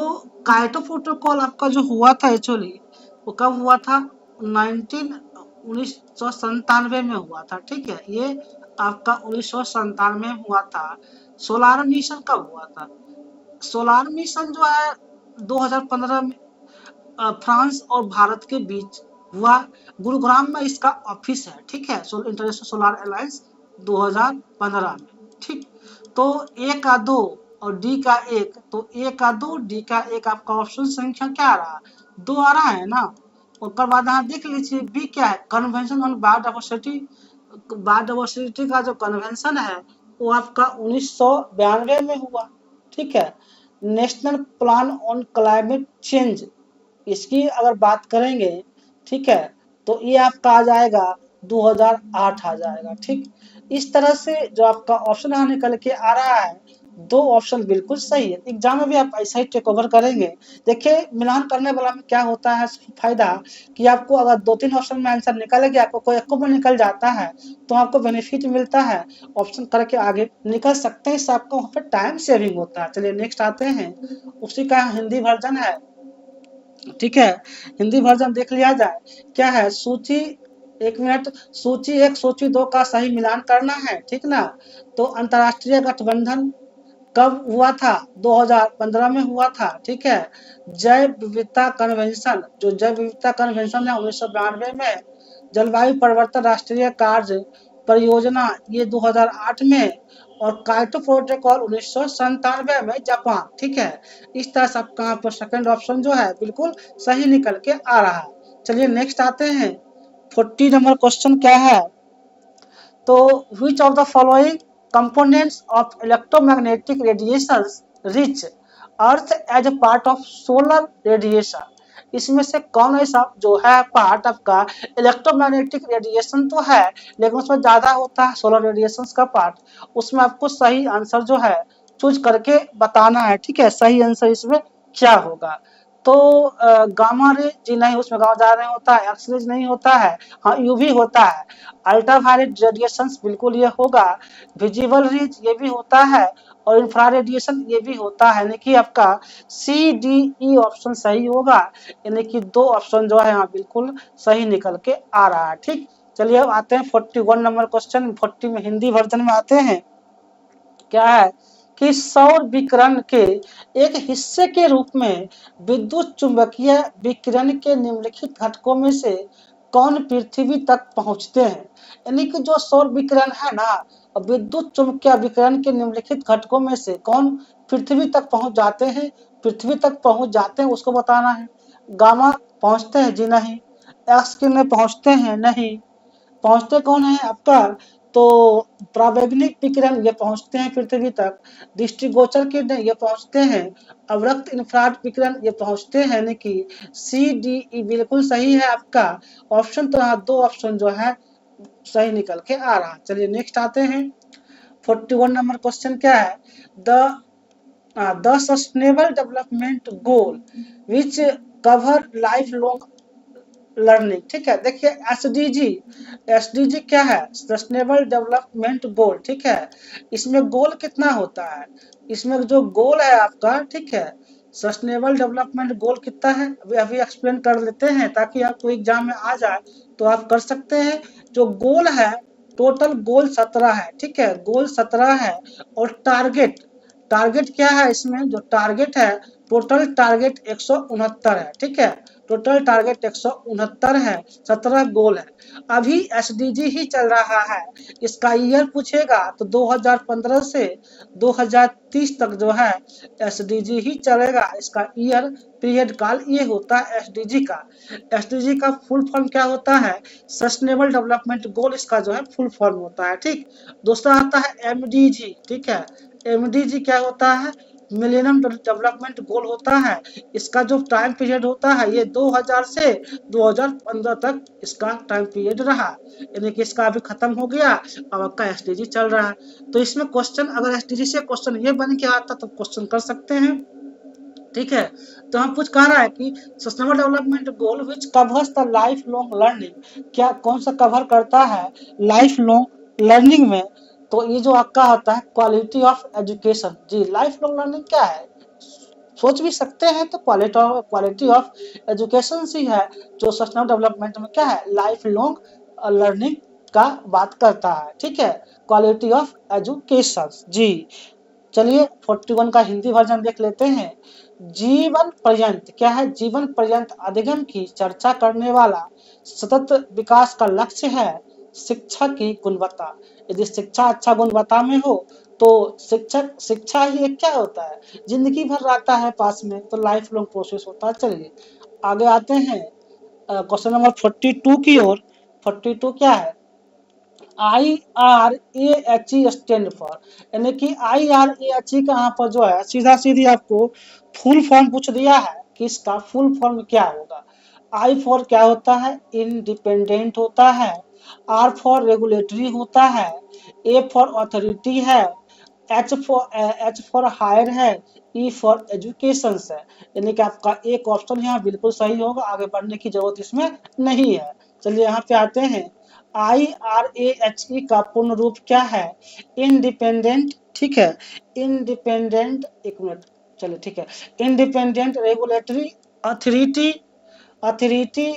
काइटो प्रोटोकॉल आपका जो हुआ था एक्चुअली वो कब हुआ था, 1997 में हुआ था। ठीक है, ये आपका 1997 में हुआ था। सोलार मिशन कब हुआ था, सोलार मिशन जो है 2015 में फ्रांस और भारत के बीच हुआ, गुरुग्राम में इसका ऑफिस है। ठीक है, इंटरनेशनल सोलार अलायंस 2015 में। ठीक, तो ए का 2 और डी का 1, तो ए का 2 डी का 1 आपका ऑप्शन संख्या क्या आ रहा, 2 आ रहा है ना। उसके बाद यहाँ देख लीजिए बी क्या है, कन्वेंशन ऑन बायोडायवर्सिटी। बायोडायवर्सिटी का जो कन्वेंशन है वो आपका 1992 में हुआ। ठीक है, national plan on climate change, इसकी अगर बात करेंगे, ठीक है, तो ये आपका आ जाएगा 2008 आ जाएगा। ठीक, इस तरह से जो आपका ऑप्शन यहाँ निकल के आ रहा है, 2 ऑप्शन बिल्कुल सही है। एग्जाम में भी आप ऐसा ही टेक ओवर करेंगे। देखिए मिलान करने वाला में क्या होता है फायदा, कि आपको अगर 2-3 ऑप्शन में आंसर निकल गया, आपको कोई एक में निकल जाता है तो आपको बेनिफिट मिलता है, ऑप्शन करके आगे निकल सकते हैं, इससे आपको वहाँ पे टाइम सेविंग होता है। चलिए नेक्स्ट आते हैं, उसी का हिंदी वर्जन है। ठीक है, हिंदी वर्जन देख लिया जाए, क्या है सूची, एक मिनट, सूची 1 सूची 2 का सही मिलान करना है। ठीक ना, तो अंतरराष्ट्रीय गठबंधन कब हुआ था, 2015 में हुआ था। ठीक है, जैव विविधता कन्वेंशन, जो जैव विविधता कन्वेंशन है 1992 में। जलवायु परिवर्तन राष्ट्रीय कार्य परियोजना, ये 2008 में। और काइटो प्रोटोकॉल 1997 में जापान। ठीक है, इस तरह से आपका यहाँ पर सेकंड ऑप्शन जो है बिल्कुल सही निकल के आ रहा है। चलिए नेक्स्ट आते हैं, 40 नंबर क्वेश्चन क्या है, तो which of the following components of electromagnetic radiations reach earth as a part of solar radiation, इसमें से कौन ऐसा जो है पार्ट आपका इलेक्ट्रोमैग्नेटिक रेडिएशन तो है लेकिन उसमें ज्यादा होता है सोलर रेडिएशन का पार्ट, उसमें आपको सही आंसर जो है चूज करके बताना है। ठीक है, सही आंसर इसमें क्या होगा, तो गामा रे जी नहीं, उसमें गामा ज्यादा नहीं होता है, एक्स रेज नहीं होता है, हाँ यूवी होता है, अल्ट्रावायलेट रेडिएशंस बिल्कुल ये होगा, विजिबल रेज ये भी होता है और इंफ्रा रेडिएशन ये भी होता है, यानी कि आपका सी डी ई ऑप्शन सही होगा, यानी कि दो ऑप्शन जो है यहाँ बिल्कुल सही निकल के आ रहा है। ठीक, चलिए अब आते हैं 41 नंबर क्वेश्चन, 40 में हिंदी वर्जन में आते हैं, क्या है कि सौर विकिरण के एक हिस्से के रूप में विद्युत चुंबकीय विकिरण के निम्नलिखित घटकों में से कौन पृथ्वी तक पहुंचते हैं, यानी कि जो सौर विकिरण है ना, विद्युत चुंबकीय विकिरण के निम्नलिखित घटकों में से कौन पृथ्वी तक पहुंच जाते हैं, पृथ्वी तक पहुंच जाते हैं उसको बताना है। गामा पहुंचते हैं जी नहीं, एक्स किरण पहुंचते हैं नहीं, पहुंचते कौन है आपका, तो प्रावैग्निक विकिरण ये पहुंचते हैं पृथ्वी तक, दृष्टिगोचर किरण ये पहुंचते हैं, अवरक्त इंफ्रारेड विकिरण ये पहुंचते हैं, यानी कि सी डी ई बिल्कुल सही है आपका ऑप्शन, तो यहाँ दो ऑप्शन जो है सही निकल के आ रहा। चलिए नेक्स्ट आते हैं, 41 नंबर क्वेश्चन क्या है, the sustainable development goal which cover life long learning. ठीक है, देखिए एसडीजी, एसडीजी क्या है, सस्टेनेबल डेवलपमेंट गोल। ठीक है, इसमें गोल कितना होता है, इसमें जो गोल है आपका, ठीक है, सस्टेनेबल डेवलपमेंट गोल कितना है अभी एक्सप्लेन कर लेते हैं ताकि आपको एग्जाम में आ जाए तो आप कर सकते हैं। जो गोल है टोटल गोल 17 है, ठीक है, गोल 17 है, और टारगेट, टारगेट क्या है इसमें, जो टारगेट है टोटल टारगेट 169 है। ठीक है, टोटल टारगेट 169 है, 17 गोल है। अभी एसडीजी ही चल रहा है, इसका ईयर पूछेगा तो 2015 से 2030 तक जो है एसडीजी ही चलेगा, इसका ईयर पीरियड काल ये होता है एसडीजी का। एसडीजी का फुल फॉर्म क्या होता है, सस्टेनेबल डेवलपमेंट गोल इसका जो है फुल फॉर्म होता है। ठीक, दूसरा आता है एमडीजी। ठीक है, एमडीजी क्या होता है, मिलेनियम डेवलपमेंट गोल होता है, इसका जो टाइम पीरियड होता है ये 2000 से 2015 तक इसका टाइम पीरियड रहा, यानी कि इसका अभी खत्म हो गया, अब आपका एसडीजी चल रहा है। तो इसमें क्वेश्चन अगर एसडीजी से क्वेश्चन ये बन के आता तो क्वेश्चन कर सकते हैं। ठीक है, तो हम कुछ कह रहा है कि sustainable development goal which covers the life long learning, क्या कौन सा कवर करता है लाइफ लॉन्ग लर्निंग में, तो ये जो आपका होता है क्वालिटी ऑफ एजुकेशन। जी, लाइफ लॉन्ग लर्निंग क्या है, सोच भी सकते हैं, तो क्वालिटी ऑफ एजुकेशन ही है जो सस्टेनेबल डेवलपमेंट में क्या है लाइफ लॉन्ग लर्निंग का बात करता है। ठीक है, क्वालिटी ऑफ एजुकेशन। जी, चलिए 41 का हिंदी वर्जन देख लेते हैं। जीवन पर्यंत क्या है, जीवन पर्यंत अधिगम की चर्चा करने वाला सतत विकास का लक्ष्य है शिक्षा की गुणवत्ता। यदि शिक्षा अच्छा गुणवत्ता में हो तो शिक्षक शिक्षा ही एक क्या होता है, जिंदगी भर रहता है पास में, तो लाइफ लॉन्ग प्रोसेस होता है। चलिए आगे आते हैं क्वेश्चन नंबर 42 की ओर। 42 क्या है, IRAHE स्टैंड फॉर, यानी कि IRAHE का यहाँ पर जो है सीधा सीधी आपको फुल फॉर्म पूछ दिया है कि इसका फुल फॉर्म क्या होगा। I फॉर क्या होता है, इंडिपेंडेंट होता है, R फॉर रेगुलेटरी होता है, A फॉर अथॉरिटी है, H फॉर हायर है, E फॉर एजुकेशन है, यानी कि आपका एक ऑप्शन यहाँ बिल्कुल सही होगा, आगे बढ़ने की जरूरत इसमें नहीं है। चलिए यहाँ पे आते हैं, IRAHE का पूर्ण रूप क्या है, इंडिपेंडेंट। ठीक है, इंडिपेंडेंट, एक मिनट, चलिए ठीक है, independent regulatory authority, authority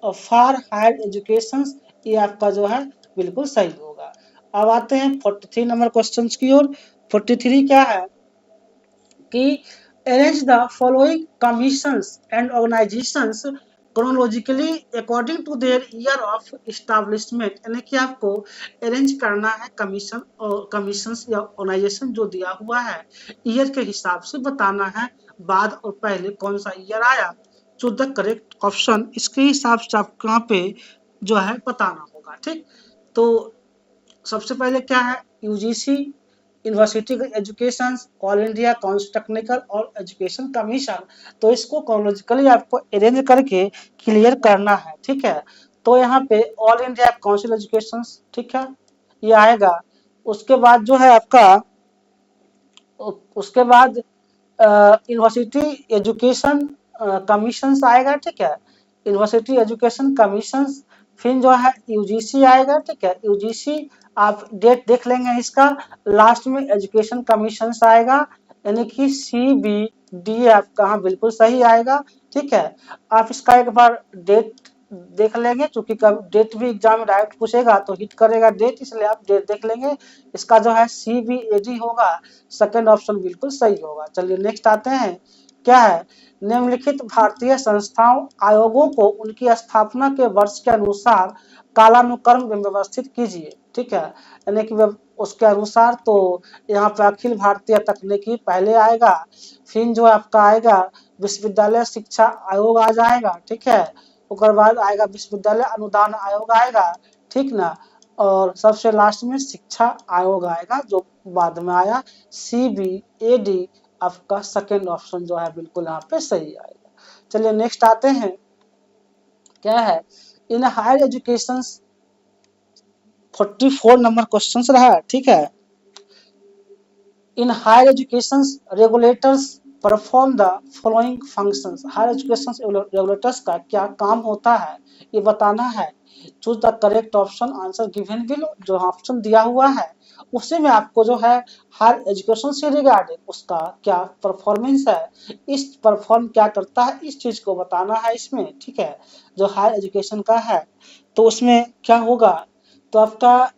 for higher education, ये आपका जो है बिल्कुल सही होगा। अब आते हैं 43 नंबर क्वेश्चन की ओर। 43 क्या है कि arrange the following commissions and organizations chronologically according to their year of establishment, यानी कि आपको अरेंज करना है कमीशन और कमीशंस या ऑर्गेनाइजेशन जो दिया हुआ है ईयर के हिसाब से बताना है, बाद और पहले कौन सा ईयर आया, चूज द करेक्ट ऑप्शन, इसके हिसाब से आपको यहाँ पे जो है बताना होगा। ठीक, तो सबसे पहले क्या है, UGC university education, all India council technical और एजुकेशन कमीशन। तो इसको क्रोनोलॉजिकली आपको अरेंज करके क्लियर करना है। ठीक है, तो यहाँ पे ऑल इंडिया काउंसिल एजुकेशन, ठीक है, ये आएगा। उसके बाद जो है आपका, उसके बाद यूनिवर्सिटी एजुकेशन कमीशन आएगा। ठीक है, यूनिवर्सिटी एजुकेशन कमीशन, फिर जो है यूजीसी आएगा। ठीक है, यूजीसी आप डेट देख लेंगे इसका, लास्ट में एजुकेशन कमीशन आएगा, यानी कि CBD आपका हाँ बिल्कुल सही आएगा। ठीक है, आप इसका एक बार डेट देख लेंगे, क्योंकि कब डेट भी एग्जाम में डायरेक्ट पूछेगा तो हिट करेगा डेट, इसलिए आप डेट देख लेंगे। इसका जो है CBAD होगा, सेकंड ऑप्शन बिल्कुल सही होगा। चलिए नेक्स्ट आते हैं, क्या है, निम्नलिखित भारतीय संस्थाओं आयोगों को उनकी स्थापना के वर्ष के अनुसार कालानुक्रम में व्यवस्थित कीजिए। ठीक है, यानी कि उसके अनुसार, तो यहाँ पे अखिल भारतीय तकनीकी पहले आएगा, फिर जो आपका आएगा विश्वविद्यालय शिक्षा आयोग आ जाएगा। ठीक है, उसके बाद आएगा विश्वविद्यालय अनुदान आयोग आएगा। ठीक ना, और सबसे लास्ट में शिक्षा आयोग आएगा जो बाद में आया, CBAD आपका सेकेंड ऑप्शन जो है बिल्कुल यहाँ पे सही आएगा। चलिए नेक्स्ट आते हैं, क्या है, in higher education 44 number question रहा। ठीक है, in higher education regulators perform the following functions, higher education regulators का क्या काम होता है ये बताना है। Choose the correct option, answer given below, जो ऑप्शन दिया हुआ है उसी में आपको जो है हायर एजुकेशन से रिगार्डिंग उसका क्या परफॉर्मेंस है, इस परफॉर्म क्या करता है, इस चीज को बताना है इसमें। ठीक है, जो हायर एजुकेशन का है तो उसमें क्या होगा, तो आपका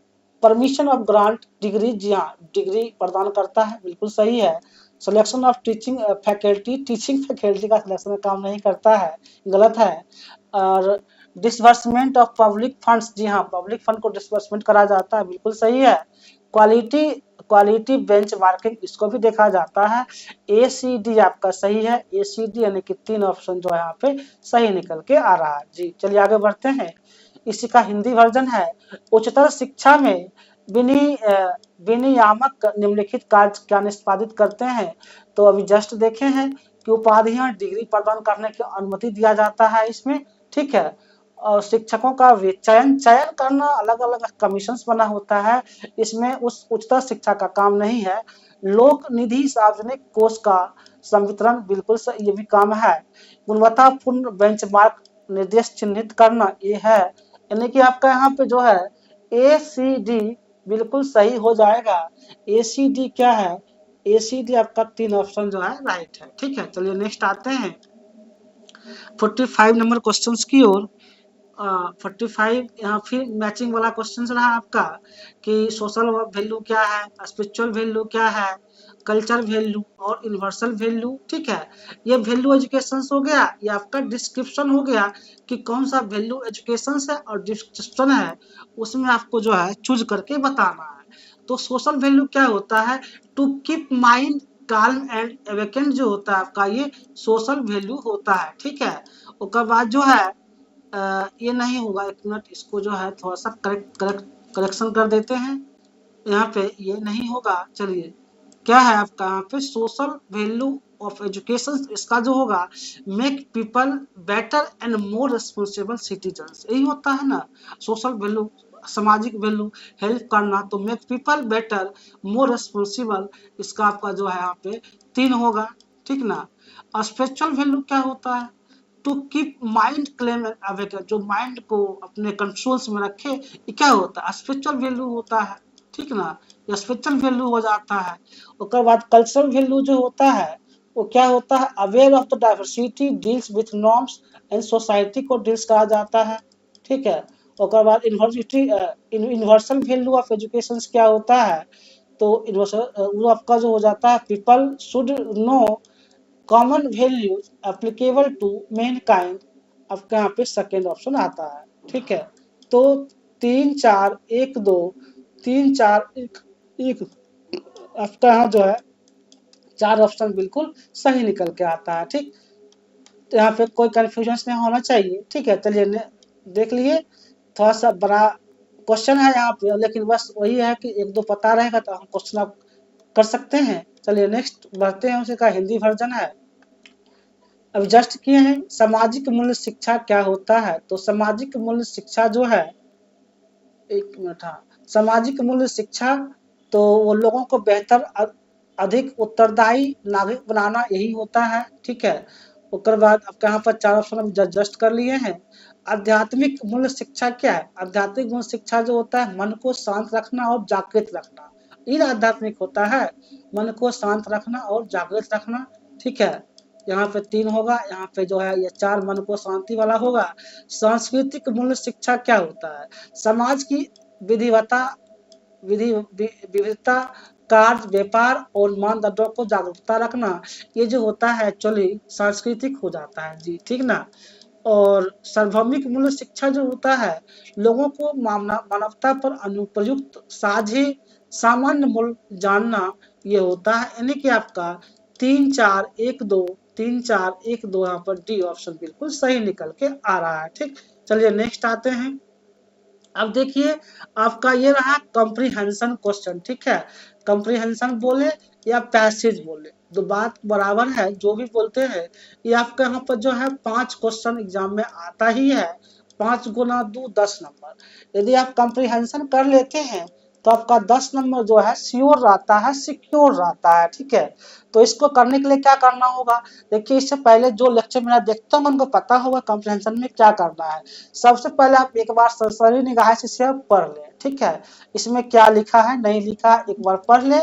परमिशन ऑफ ग्रांट डिग्री, जी हाँ डिग्री प्रदान करता है, बिल्कुल सही है। Selection of teaching faculty, teaching faculty का सिलेक्शन में काम नहीं करता है, गलत है। और डिसबर्समेंट ऑफ पब्लिक फंड्स, जी हाँ पब्लिक फंड को डिसबर्समेंट करा जाता है, बिल्कुल सही है। क्वालिटी बेंचमार्किंग, इसको भी देखा जाता है। ACD आपका सही है, ACD यानी कि 3 ऑप्शन जो है यहाँ पे सही निकल के आ रहा है। जी चलिए आगे बढ़ते हैं, इसी का हिंदी वर्जन है, उच्चतर शिक्षा में विनियामक निम्नलिखित कार्य क्या निष्पादित करते हैं। तो अभी जस्ट देखे हैं कि उपाधियां डिग्री प्रदान करने की अनुमति दिया जाता है इसमें। ठीक है, और शिक्षकों का चयन करना अलग अलग कमीशंस बना होता है, इसमें उस उच्चतर शिक्षा का काम नहीं है। लोक निधि सार्वजनिक कोष का संवितरण, बिल्कुल ये भी काम है। गुणवत्तापूर्ण बेंचमार्क निर्देश चिन्हित करना, ये है, यानी कि आपका यहाँ पे जो है ACD बिल्कुल सही हो जाएगा। ACD क्या है, ACD आपका 3 ऑप्शन जो है राइट है। ठीक है, चलिए नेक्स्ट आते हैं 45 नंबर क्वेश्चंस की ओर। 45 यहाँ फिर मैचिंग वाला क्वेश्चन रहा आपका कि सोशल वैल्यू क्या है, स्पिरिचुअल वैल्यू क्या है, कल्चर वैल्यू और यूनिवर्सल वैल्यू। ठीक है, ये वैल्यू एजुकेशन हो गया, ये आपका डिस्क्रिप्शन हो गया कि कौन सा वैल्यू एजुकेशन है, और डिस्क्रिप्शन है उसमें आपको जो है चूज करके बताना है। तो सोशल वैल्यू क्या होता है, to keep mind calm and awakened, जो होता है आपका ये सोशल वैल्यू होता है। ठीक है, उसके बाद जो है ये नहीं होगा, एक मिनट इसको जो है थोड़ा सा करेक्शन कर देते हैं, यहाँ पे ये नहीं होगा। चलिए क्या है आपका यहाँ पे सोशल वैल्यू ऑफ एजुकेशन, इसका जो होगा make people better and more responsible citizens, यही होता है ना सोशल वैल्यू, सामाजिक वैल्यू हेल्प करना, तो make people better more responsible, इसका आपका जो है यहाँ पे 3 होगा। ठीक ना, स्पिरिचुअल वैल्यू क्या होता है, to keep mind calm and awaken, जो माइंड को अपने कंट्रोल्स में रखे, ये क्या होता है, स्पिरिचुअल वैल्यू होता है। ठीक ना, ये स्पिरिचुअल वैल्यू हो जाता है। उसके बाद कल्चरल वैल्यू जो होता है वो क्या होता है, aware of the diversity, deals with norms and society को डील्स कहा जाता है। ठीक है, उसके बाद यूनिवर्सल वैल्यू ऑफ एजुकेशन क्या होता है, तो वो आपका जो हो जाता है people should know common values applicable to mankind आपका यहाँ पे सेकेंड ऑप्शन आता है। ठीक है, तो 3 4 1 2 3 4 1 1 आपका यहाँ जो है 4 ऑप्शन बिल्कुल सही निकल के आता है। ठीक, तो यहाँ पे कोई कंफ्यूजन नहीं होना चाहिए। ठीक है, चलिए देख लिए, थोड़ा सा बड़ा क्वेश्चन है यहाँ पे, लेकिन बस वही है कि एक दो पता रहेगा तो हम क्वेश्चन आप कर सकते हैं। चलिए नेक्स्ट बढ़ते हैं, उसी का हिंदी वर्जन है, अब जस्ट किए हैं। सामाजिक मूल्य शिक्षा क्या होता है? तो सामाजिक मूल्य शिक्षा जो है, एक मिनट, हाँ, सामाजिक मूल्य शिक्षा तो वो लोगों को बेहतर अधिक उत्तरदायी नागरिक बनाना, यही होता है। ठीक है, उसके बाद आपके यहाँ पर 4 ऑप्शन हम जस्ट कर लिए हैं। आध्यात्मिक मूल्य शिक्षा क्या है? आध्यात्मिक मूल्य शिक्षा जो होता है मन को शांत रखना और जागृत रखना, ये आध्यात्मिक होता है, मन को शांत रखना और जागृत रखना। ठीक है, यहाँ पे 3 होगा, यहाँ पे जो है ये 4 मन को शांति वाला होगा। सांस्कृतिक मूल्य शिक्षा क्या होता है? समाज की विधिवता विविधता, कार्य व्यापार और मानदंडों को जागरूकता रखना, ये जो होता है एक्चुअली सांस्कृतिक हो जाता है जी। ठीक ना। और सार्वभौमिक मूल्य शिक्षा जो होता है लोगों को मानवता पर अनुप्रयुक्त साझे सामान्य मूल्य जानना, ये होता है। यानी कि आपका 3 4 1 2 3 4 1 2 यहाँ पर डी ऑप्शन बिल्कुल सही निकल के आ रहा है। ठीक, चलिए नेक्स्ट आते हैं। अब देखिए आपका ये रहा कॉम्प्रिहेंशन क्वेश्चन। ठीक है, कॉम्प्रिहेंशन बोले या पैसेज बोले, दो बात बराबर है, जो भी बोलते हैं। ये आपका यहाँ पर जो है 5 क्वेश्चन एग्जाम में आता ही है, 5 गुना 2 10 नंबर। यदि आप कॉम्प्रिहेंशन कर लेते हैं तो आपका 10 नंबर जो है श्योर रहता है, सिक्योर रहता है। ठीक है, तो इसको करने के लिए क्या करना होगा? देखिए, इससे पहले जो लेक्चर मेरा देखते होंगे उनको पता होगा कॉम्प्रिहेंशन में क्या करना है। सबसे पहले आप एक बार सरसरी निगाह से इसे पढ़ लें। ठीक है, इसमें क्या लिखा है नहीं लिखा है एक बार पढ़ ले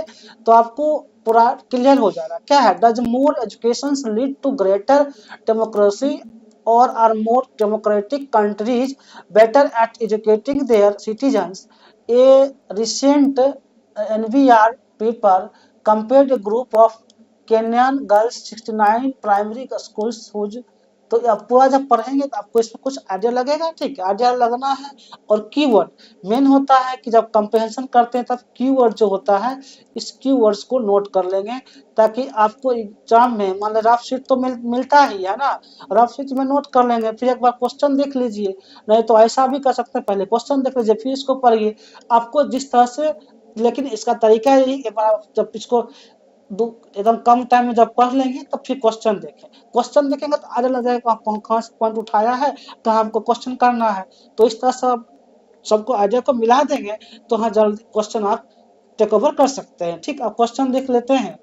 तो आपको पूरा क्लियर हो जाएगा। क्या है? Does more education lead to greater democracy और are more democratic countries better at educating their citizens? A recent NVR paper compared a group of Kenyan girls 69 primary schools whose. तो आप पूरा जब पढ़ेंगे तो आपको इसमें कुछ आइडिया लगेगा। ठीक है, आइडिया लगना है। और कीवर्ड मेन होता है कि जब कंप्रिहेंशन करते हैं तब कीवर्ड जो होता है, इस कीवर्ड्स को नोट कर लेंगे, ताकि आपको एग्जाम में मान लो रफ शीट तो मिलता ही है ना, रफ शीट में नोट कर लेंगे, फिर एक बार क्वेश्चन देख लीजिए। नहीं तो ऐसा भी कर सकते हैं, पहले क्वेश्चन देख लीजिए फिर इसको पढ़िए। आपको जिस तरह से, लेकिन इसका तरीका यही, एक बार जब इसको एकदम कम टाइम में जब पढ़ लेंगे तब फिर क्वेश्चन देखें। क्वेश्चन देखेंगे तो आगे लग जाएगा आपको कहाँ से पॉइंट उठाया है, कहाँ हमको क्वेश्चन करना है। तो इस तरह से आप सबको आइडिया को मिला देंगे तो हाँ जल्दी क्वेश्चन आप टेक ओवर कर सकते हैं। ठीक, अब क्वेश्चन देख लेते हैं।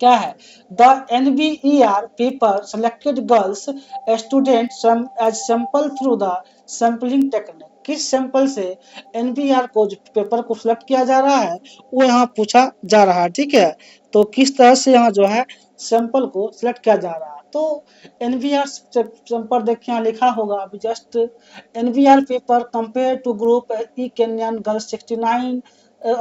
क्या है? The NBER paper selected girls student as sample through the sampling technique. किस सैंपल से NBER को जो पेपर को सिलेक्ट किया जा रहा है वो यहाँ पूछा जा रहा है। ठीक है, तो किस तरह से यहाँ जो है सैंपल को सिलेक्ट किया जा रहा है। तो NBER सैंपल देखिए यहाँ लिखा होगा अभी just, NBER paper compare two group ई Kenyan girls 69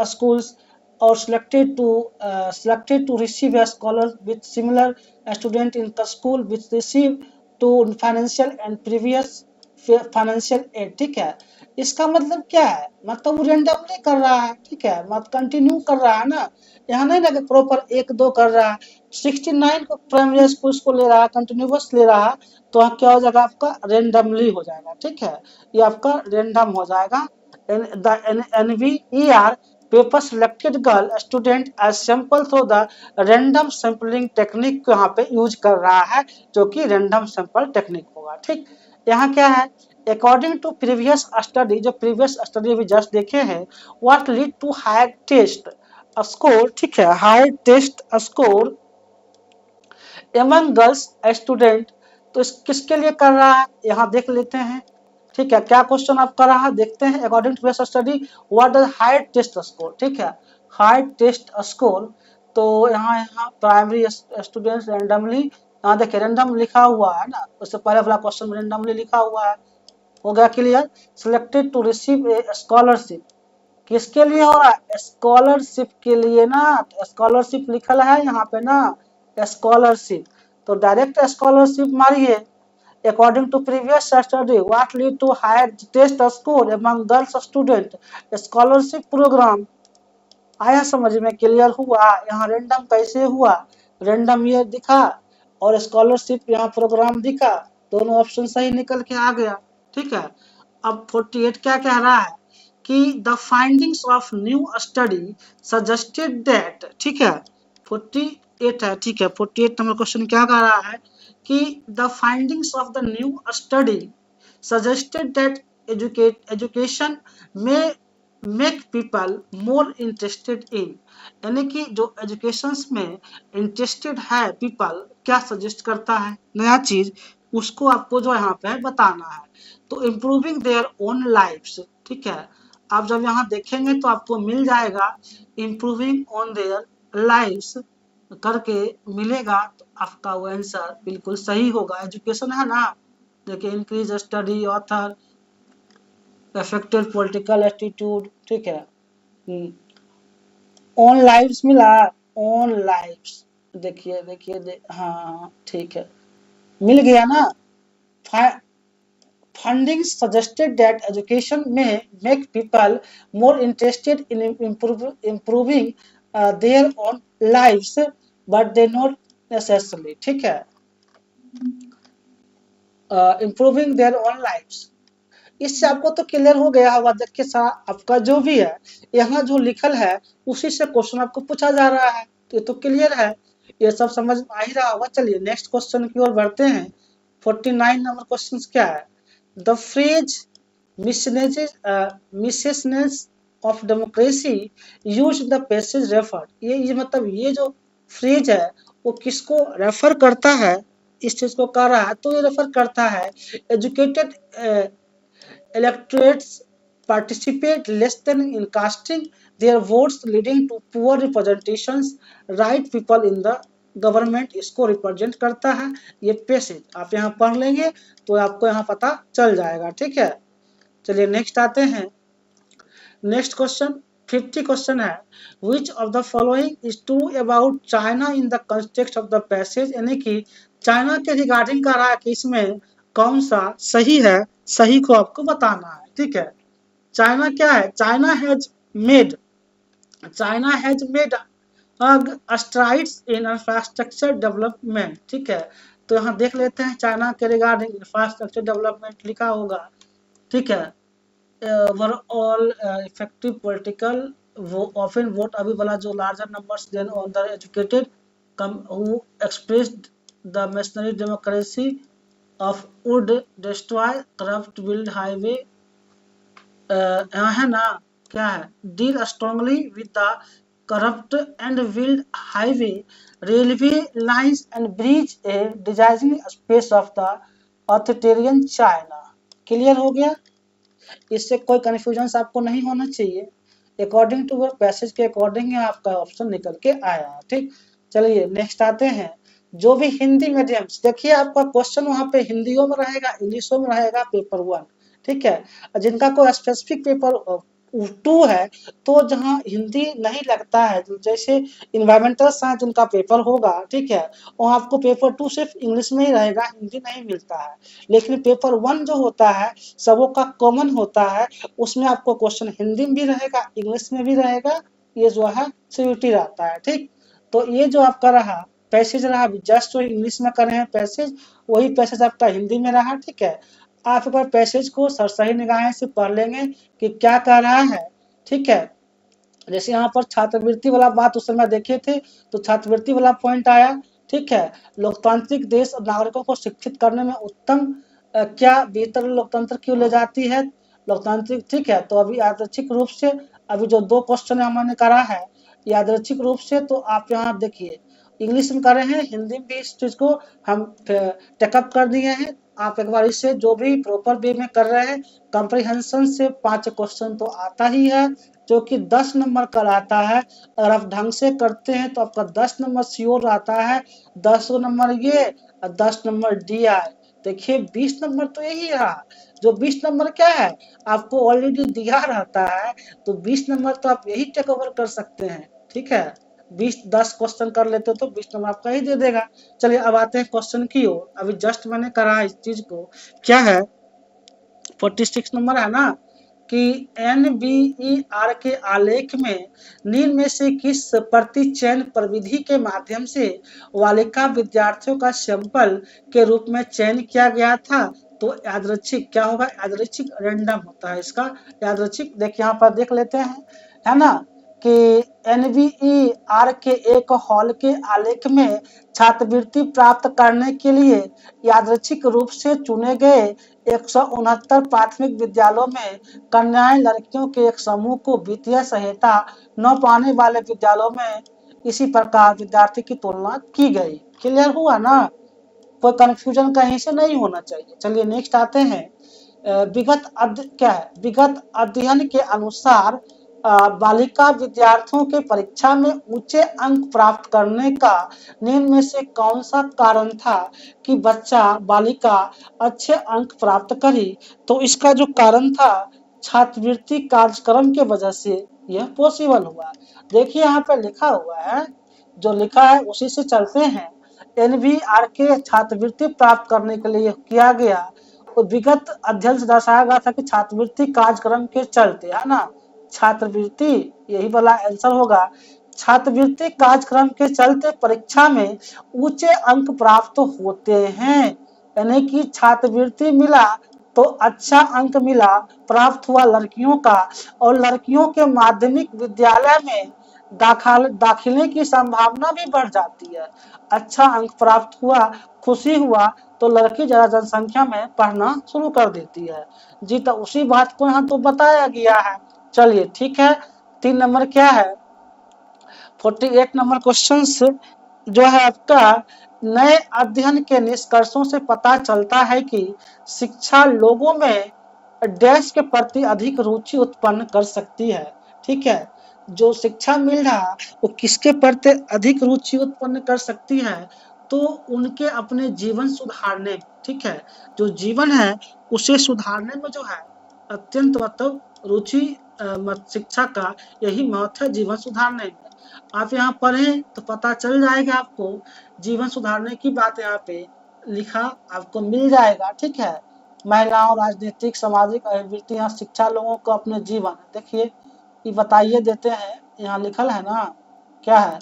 schools or selected to receive a scholar with similar student in the school which receive to financial and previous financial aid। ठीक है, इसका मतलब क्या है? मतलब रेंडमली कर रहा है। ठीक है, मतलब कंटिन्यू कर रहा है ना, यहाँ नहीं लगे प्रॉपर 1 2 कर रहा है। 69 को प्राइमरी स्कूल को ले रहा है, कंटिन्यूअस ले रहा है, तो क्या हो जाएगा आपका रेंडमली हो जाएगा। ठीक है, ये आपका रेंडम हो जाएगा। The NBER paper selected girl student as sample through the random sampling technique को यहाँ पे यूज कर रहा है, जो कि रैंडम सैंपल टेक्निक होगा। ठीक, यहाँ क्या है? अकॉर्डिंग टू प्रीवियस स्टडी, जो प्रीवियस स्टडी भी जस्ट देखे हैं, what lead to high test score. ठीक है, high test score among girls student, तो किसके लिए कर रहा है यहाँ देख लेते हैं। ठीक है, क्या क्वेश्चन आप कर रहा है देखते हैं। According to study what does high test score. ठीक है, हाई टेस्ट स्कोर, तो यहाँ प्राइमरी स्टूडेंट्स रैंडमली, यहाँ देखिए रैंडम लिखा हुआ है ना, उससे पहले वाला क्वेश्चन रैंडमली लिखा हुआ है। हो गया clear? Selected to receive a scholarship, किसके लिए हो रहा है? स्कॉलरशिप के लिए ना, स्कॉलरशिप लिखल है यहाँ पे ना, स्कॉलरशिप, तो डायरेक्ट स्कॉलरशिप मारिए। According to previous study, what lead to higher test score among girls student? Scholarship program. आया समझ में, क्लियर हुआ? यहाँ रेंडम कैसे हुआ? रेंडम ये दिखा और स्कॉलरशिप यहाँ प्रोग्राम दिखा, दोनों ऑप्शन सही निकल के आ गया। ठीक है, अब 48 क्या कह रहा है कि the findings of new study suggested that, ठीक है 48 है, ठीक है 48 नंबर क्वेश्चन क्या कह रहा है कि the findings of the new study suggested that education में make people more interested in, यानी कि जो एजुकेशन में इंटरेस्टेड है पीपल, क्या सजेस्ट करता है नया चीज, उसको आपको जो यहाँ पे बताना है। तो इम्प्रूविंग देयर ओन लाइफ्स, ठीक है, आप जब यहाँ देखेंगे तो आपको मिल जाएगा इम्प्रूविंग ऑन देयर लाइफ्स करके मिलेगा, तो आपका वो आंसर बिल्कुल सही होगा। एजुकेशन है ना, देखिए increase study author affected political attitude, ठीक है। ऑन लाइव्स मिला, ऑन लाइव्स, देखिए देखिए हाँ ठीक है, मिल गया ना। फंडिंग सजेस्टेड दैट एजुकेशन में make people more interested in improving there on lives but they not necessarily, ठीक है, इम्प्रूविंग देयर ऑन लाइव्स। इससे आपको तो क्लियर हो गया होगा। देखिए आपका जो भी है यहाँ जो लिखल है उसी से क्वेश्चन आपको पूछा जा रहा है, तो ये तो क्लियर है, ये सब समझ आ ही रहा होगा। चलिए नेक्स्ट क्वेश्चन की ओर बढ़ते हैं। 49 नंबर क्वेश्चन क्या है? The phrase messiness of democracy use the passage refer, ये मतलब ये जो फ्रेज है वो किसको रेफर करता है, इस चीज को कह रहा है, तो ये रेफर करता है educated electorates participate less than in casting their votes leading to poor representations, right people in the government इसको रिप्रेजेंट करता है। ये पैसेज आप यहाँ पढ़ लेंगे तो आपको यहाँ पता चल जाएगा, ठीक है। चलिए नेक्स्ट आते हैं। नेक्स्ट क्वेश्चन 50 क्वेश्चन है, which of the following is true about China in the context of the passage, यानी कि चाइना के रिगार्डिंग का रहा है कि इसमें कौन सा सही है, सही को आपको बताना है, ठीक है। चाइना क्या है? China has made strides in infrastructure development, ठीक है। तो यहाँ देख लेते हैं चाइना के रिगार्डिंग इंफ्रास्ट्रक्चर डेवलपमेंट लिखा होगा, ठीक है। ओवरऑल इफेक्टिव पॉलिटिकल वो ऑफन वोट, अभी वाला जो larger numbers than on the educated who expressed the missionary democracy of would destroy corrupt build highway, यहाँ है ना, क्या है, deal strongly with the corrupt and build highway railway lines and breach a designated space of the authoritarian China। Clear हो गया? इससे कोई confusion आपको नहीं होना चाहिए। अकॉर्डिंग टू पैसेज के अकॉर्डिंग आपका ऑप्शन निकल के आया, ठीक। चलिए नेक्स्ट आते हैं। जो भी हिंदी मीडियम, देखिए आपका क्वेश्चन वहां पे हिंदियों में रहेगा, इंग्लिशों में रहेगा, पेपर 1, ठीक है। जिनका कोई स्पेसिफिक पेपर 2 है, तो जहां हिंदी नहीं लगता है, जैसे इन्वायरमेंटल साइंस जिनका पेपर होगा, ठीक है, वहाँ आपको पेपर 2 सिर्फ इंग्लिश में ही रहेगा, हिंदी नहीं मिलता है। लेकिन पेपर 1 जो होता है सबों का कॉमन होता है, उसमें आपको क्वेश्चन हिंदी में भी रहेगा, इंग्लिश में भी रहेगा, ये जो है सीयूटी रहता है, ठीक। तो ये जो आपका रहा पैसेज रहा, जस्ट जो इंग्लिश में कर रहे हैं पैसेज, वही पैसेज आपका हिंदी में रहा, ठीक है। आप एक बार पैसेज को सही निगाहें से पढ़ लेंगे कि क्या कह रहा है, ठीक है। जैसे यहाँ पर छात्रवृत्ति वाला बात उस समय देखे थे, तो छात्रवृत्ति वाला पॉइंट आया, ठीक है। लोकतांत्रिक देश और नागरिकों को शिक्षित करने में उत्तम क्या बेहतर लोकतंत्र क्यों ले जाती है लोकतांत्रिक, ठीक है। तो अभी यादृच्छिक रूप से अभी जो 2 क्वेश्चन हमने करा है यादृच्छिक रूप से, तो आप यहाँ देखिए इंग्लिश में कर रहे हैं, हिंदी में भी इस चीज को हम टेकअप कर दिए हैं। आप एक बार इसे जो भी प्रॉपर वे में कर रहे हैं, कंप्रीहेंशन से 5 क्वेश्चन तो आता ही है, जो कि 10 नंबर का आता है। अगर आप ढंग से करते हैं तो आपका 10 नंबर श्योर आता है, 10 नंबर ये और 10 नंबर डी आए। देखिए 20 नंबर तो यही रहा, जो 20 नंबर क्या है आपको ऑलरेडी दिया रहता है, तो 20 नंबर तो आप यही टेक ओवर कर सकते हैं, ठीक है। 10 क्वेश्चन कर लेते हो तो 20 नंबर आपका ही दे देगा। चलिए अब आते हैं क्वेश्चन की ओर। अभी जस्ट मैंने करा इस चीज को, क्या है 46 नंबर है ना कि NBER के आलेख में निम्न में से किस प्रति चयन प्रविधि के माध्यम से बालिका विद्यार्थियों का सैंपल के रूप में चयन किया गया था? तो यादृच्छिक क्या होगा, यादृच्छिक रैंडम होता है इसका, यादृच्छिक। देखिए यहाँ पर देख लेते हैं, है ना कि NBER के एक हॉल के आलेख में छात्रवृत्ति प्राप्त करने के लिए यादृच्छिक रूप से चुने गए 169 प्राथमिक विद्यालयों में कन्याएं लड़कियों के एक समूह को वित्तीय सहायता न पाने वाले विद्यालयों में इसी प्रकार विद्यार्थी की तुलना की गई। क्लियर हुआ ना, कोई कंफ्यूजन कहीं से नहीं होना चाहिए। चलिए नेक्स्ट आते हैं। विगत अध्ययन के अनुसार बालिका विद्यार्थियों के परीक्षा में ऊंचे अंक प्राप्त करने का निम्न में से कौन सा कारण था कि बालिका अच्छे अंक प्राप्त करी? तो इसका जो कारण था छात्रवृत्ति कार्यक्रम के वजह से यह पॉसिबल हुआ। देखिए यहाँ पे लिखा हुआ है, जो लिखा है उसी से चलते हैं। NBER के छात्रवृत्ति प्राप्त करने के लिए किया गया तो विगत अध्ययन से दर्शाया गया था कि छात्रवृत्ति कार्यक्रम के चलते, है ना, छात्रवृत्ति यही वाला आंसर होगा। छात्रवृत्ति कार्यक्रम के चलते परीक्षा में ऊंचे अंक प्राप्त होते हैं, यानी कि छात्रवृत्ति मिला तो अच्छा अंक मिला, प्राप्त हुआ लड़कियों का, और लड़कियों के माध्यमिक विद्यालय में दाखिले की संभावना भी बढ़ जाती है। अच्छा अंक प्राप्त हुआ, खुशी हुआ तो लड़की ज्यादा जनसंख्या में पढ़ना शुरू कर देती है। जी तो उसी बात को यहाँ तो बताया गया है। चलिए ठीक है, 3 नंबर क्या है, 48 नंबर क्वेश्चन जो है आपका, नए अध्ययन के निष्कर्षों से पता चलता है कि शिक्षा लोगों में डैश के प्रति अधिक रुचि उत्पन्न कर सकती है। ठीक है, जो शिक्षा मिल रहा वो किसके प्रति अधिक रुचि उत्पन्न कर सकती है? तो उनके अपने जीवन सुधारने में। ठीक है, जो जीवन है उसे सुधारने में जो है अत्यंत मतलब रुचि शिक्षा का यही महत्व है, जीवन सुधारने में। आप यहाँ पढ़ें तो पता चल जाएगा आपको, जीवन सुधारने की बात यहाँ पे लिखा आपको मिल जाएगा। ठीक है, महिलाओं, राजनीतिक, सामाजिक अभिवृत्तियाँ, शिक्षा लोगों को अपने जीवन, देखिए ये बताइए देते हैं, यहाँ लिखल है ना, क्या है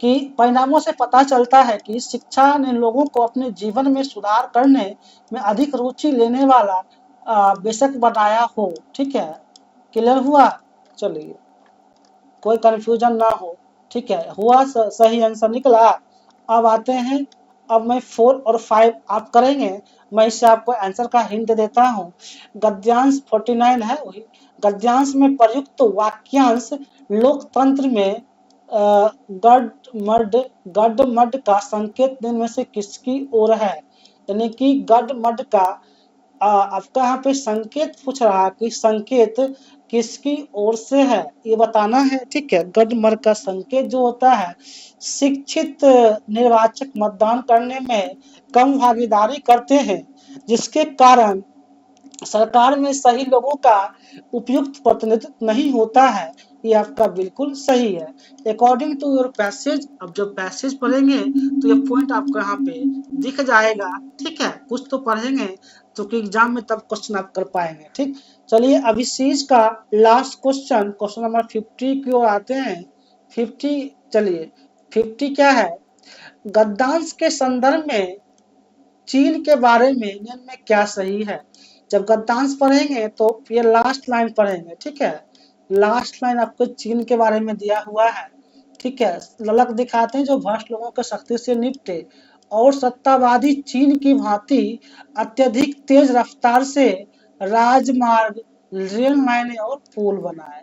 कि परिणामों से पता चलता है कि शिक्षा ने लोगों को अपने जीवन में सुधार करने में अधिक रुचि लेने वाला बेशक बनाया हो। ठीक है, क्लियर हुआ? चलिए कोई कंफ्यूजन ना हो। ठीक है, हुआ सही आंसर निकला। अब आते हैं, अब मैं 4 और 5 आप करेंगे, मैं इससे आपको आंसर का हिंट देता हूँ। गद्यांश 49 है, वही गद्यांश में प्रयुक्त वाक्यांश लोकतंत्र में गड मड का संकेत दिन में से किसकी ओर है? यानी कि गड मड का आपका यहाँ पे संकेत पूछ रहा है कि संकेत किसकी ओर से है, ये बताना है। ठीक है, गड मड का संकेत जो होता है, शिक्षित निर्वाचक मतदान करने में कम भागीदारी करते हैं, जिसके कारण सरकार में सही लोगों का उपयुक्त प्रतिनिधित्व नहीं होता है। ये आपका बिल्कुल सही है, अकॉर्डिंग टू योर पैसेज। अब जब पैसेज पढ़ेंगे तो ये पॉइंट आपको यहाँ पे दिख जाएगा। ठीक है, कुछ तो पढ़ेंगे तो कि एग्जाम में तब क्वेश्चन आप कर पाएंगे। ठीक, चलिए अभी सीरीज का लास्ट क्वेश्चन, क्वेश्चन नंबर 50 की ओर आते हैं। 50, चलिए 50 क्या है, गद्यांश के संदर्भ में चीन के बारे में निम्न में क्या सही है? जब गद्यांश पढ़ेंगे तो ये लास्ट लाइन पढ़ेंगे। ठीक है, लास्ट लाइन आपको चीन के बारे में दिया हुआ है। ठीक है, ललक दिखाते हैं जो भ्रष्ट लोगों के शक्ति से निपटे और सत्तावादी चीन की भांति अत्यधिक तेज रफ्तार से राजमार्ग, रेल लाइनें और पुल बनाए।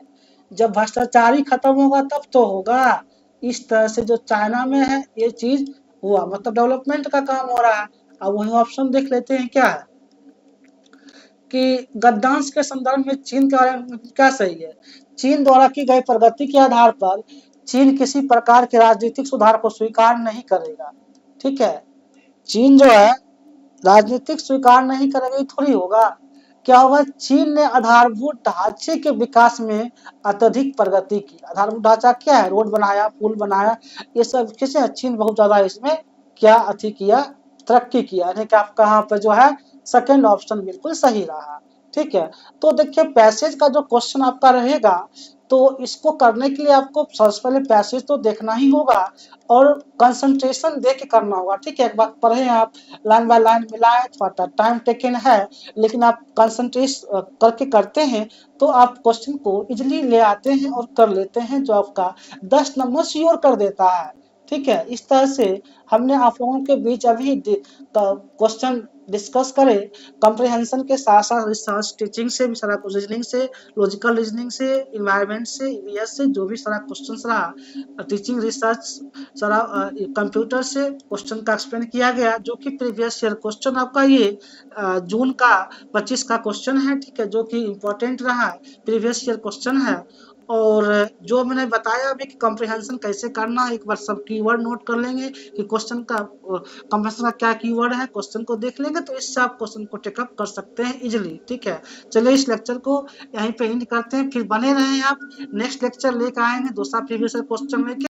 जब भ्रष्टाचारी खत्म होगा तब तो होगा। इस तरह से जो चाइना में है ये चीज हुआ, मतलब डेवलपमेंट का काम हो रहा है। अब वही ऑप्शन देख लेते हैं क्या है कि गद्यांश के संदर्भ में चीन के बारे में क्या सही है। चीन द्वारा की गई प्रगति के आधार पर चीन किसी प्रकार के राजनीतिक सुधार को स्वीकार नहीं करेगा। ठीक है, चीन जो है राजनीतिक स्वीकार नहीं करेगा, ये थोड़ी होगा। क्या होगा, चीन ने आधारभूत ढांचे के विकास में अत्यधिक प्रगति की। आधारभूत ढांचा क्या है, रोड बनाया, पुल बनाया, ये सब किसे, चीन बहुत ज्यादा इसमें क्या अति किया, तरक्की किया। यानी कि आपका यहाँ पे जो है सेकंड ऑप्शन बिल्कुल सही रहा। ठीक है, तो देखिए पैसेज का जो क्वेश्चन आपका रहेगा, तो इसको करने के लिए आपको सबसे पहले पैसेज तो देखना ही होगा और कंसंट्रेशन दे के करना होगा। ठीक है, एक बार पढ़े आप, लाइन बाय लाइन मिलाएं, थोड़ा टाइम टेकन है, लेकिन आप कंसंट्रेट करके करते हैं तो आप क्वेश्चन को इजीली ले आते हैं और कर लेते हैं, जो आपका 10 नंबर श्योर कर देता है। ठीक है, इस तरह से हमने आप लोगों के बीच अभी क्वेश्चन डिस्कस करे, कॉम्प्रिहेंशन के साथ साथ रिसर्च टीचिंग से भी सारा कुछ, रीजनिंग से, लॉजिकल रीजनिंग से, इन्वायरमेंट से, ईवीएस से, जो भी सारा क्वेश्चन रहा, टीचिंग रिसर्च सारा, कंप्यूटर से क्वेश्चन का एक्सप्लेन किया गया, जो कि प्रीवियस ईयर क्वेश्चन आपका ये जून का 25 का क्वेश्चन है। ठीक है, जो कि इम्पोर्टेंट रहा, प्रीवियस ईयर क्वेश्चन है। और जो मैंने बताया अभी कि कॉम्प्रिहेंशन कैसे करना है, एक बार सब कीवर्ड नोट कर लेंगे कि क्वेश्चन का कॉम्प्रिहेंशन का क्या कीवर्ड है, क्वेश्चन को देख लेंगे तो इससे आप क्वेश्चन को टेकअप कर सकते हैं इजीली। ठीक है, चलिए इस लेक्चर को यहीं पे एंड करते हैं, फिर बने रहें आप, नेक्स्ट लेक्चर लेकर आएंगे दूसरा प्रीवियस क्वेश्चन लेके।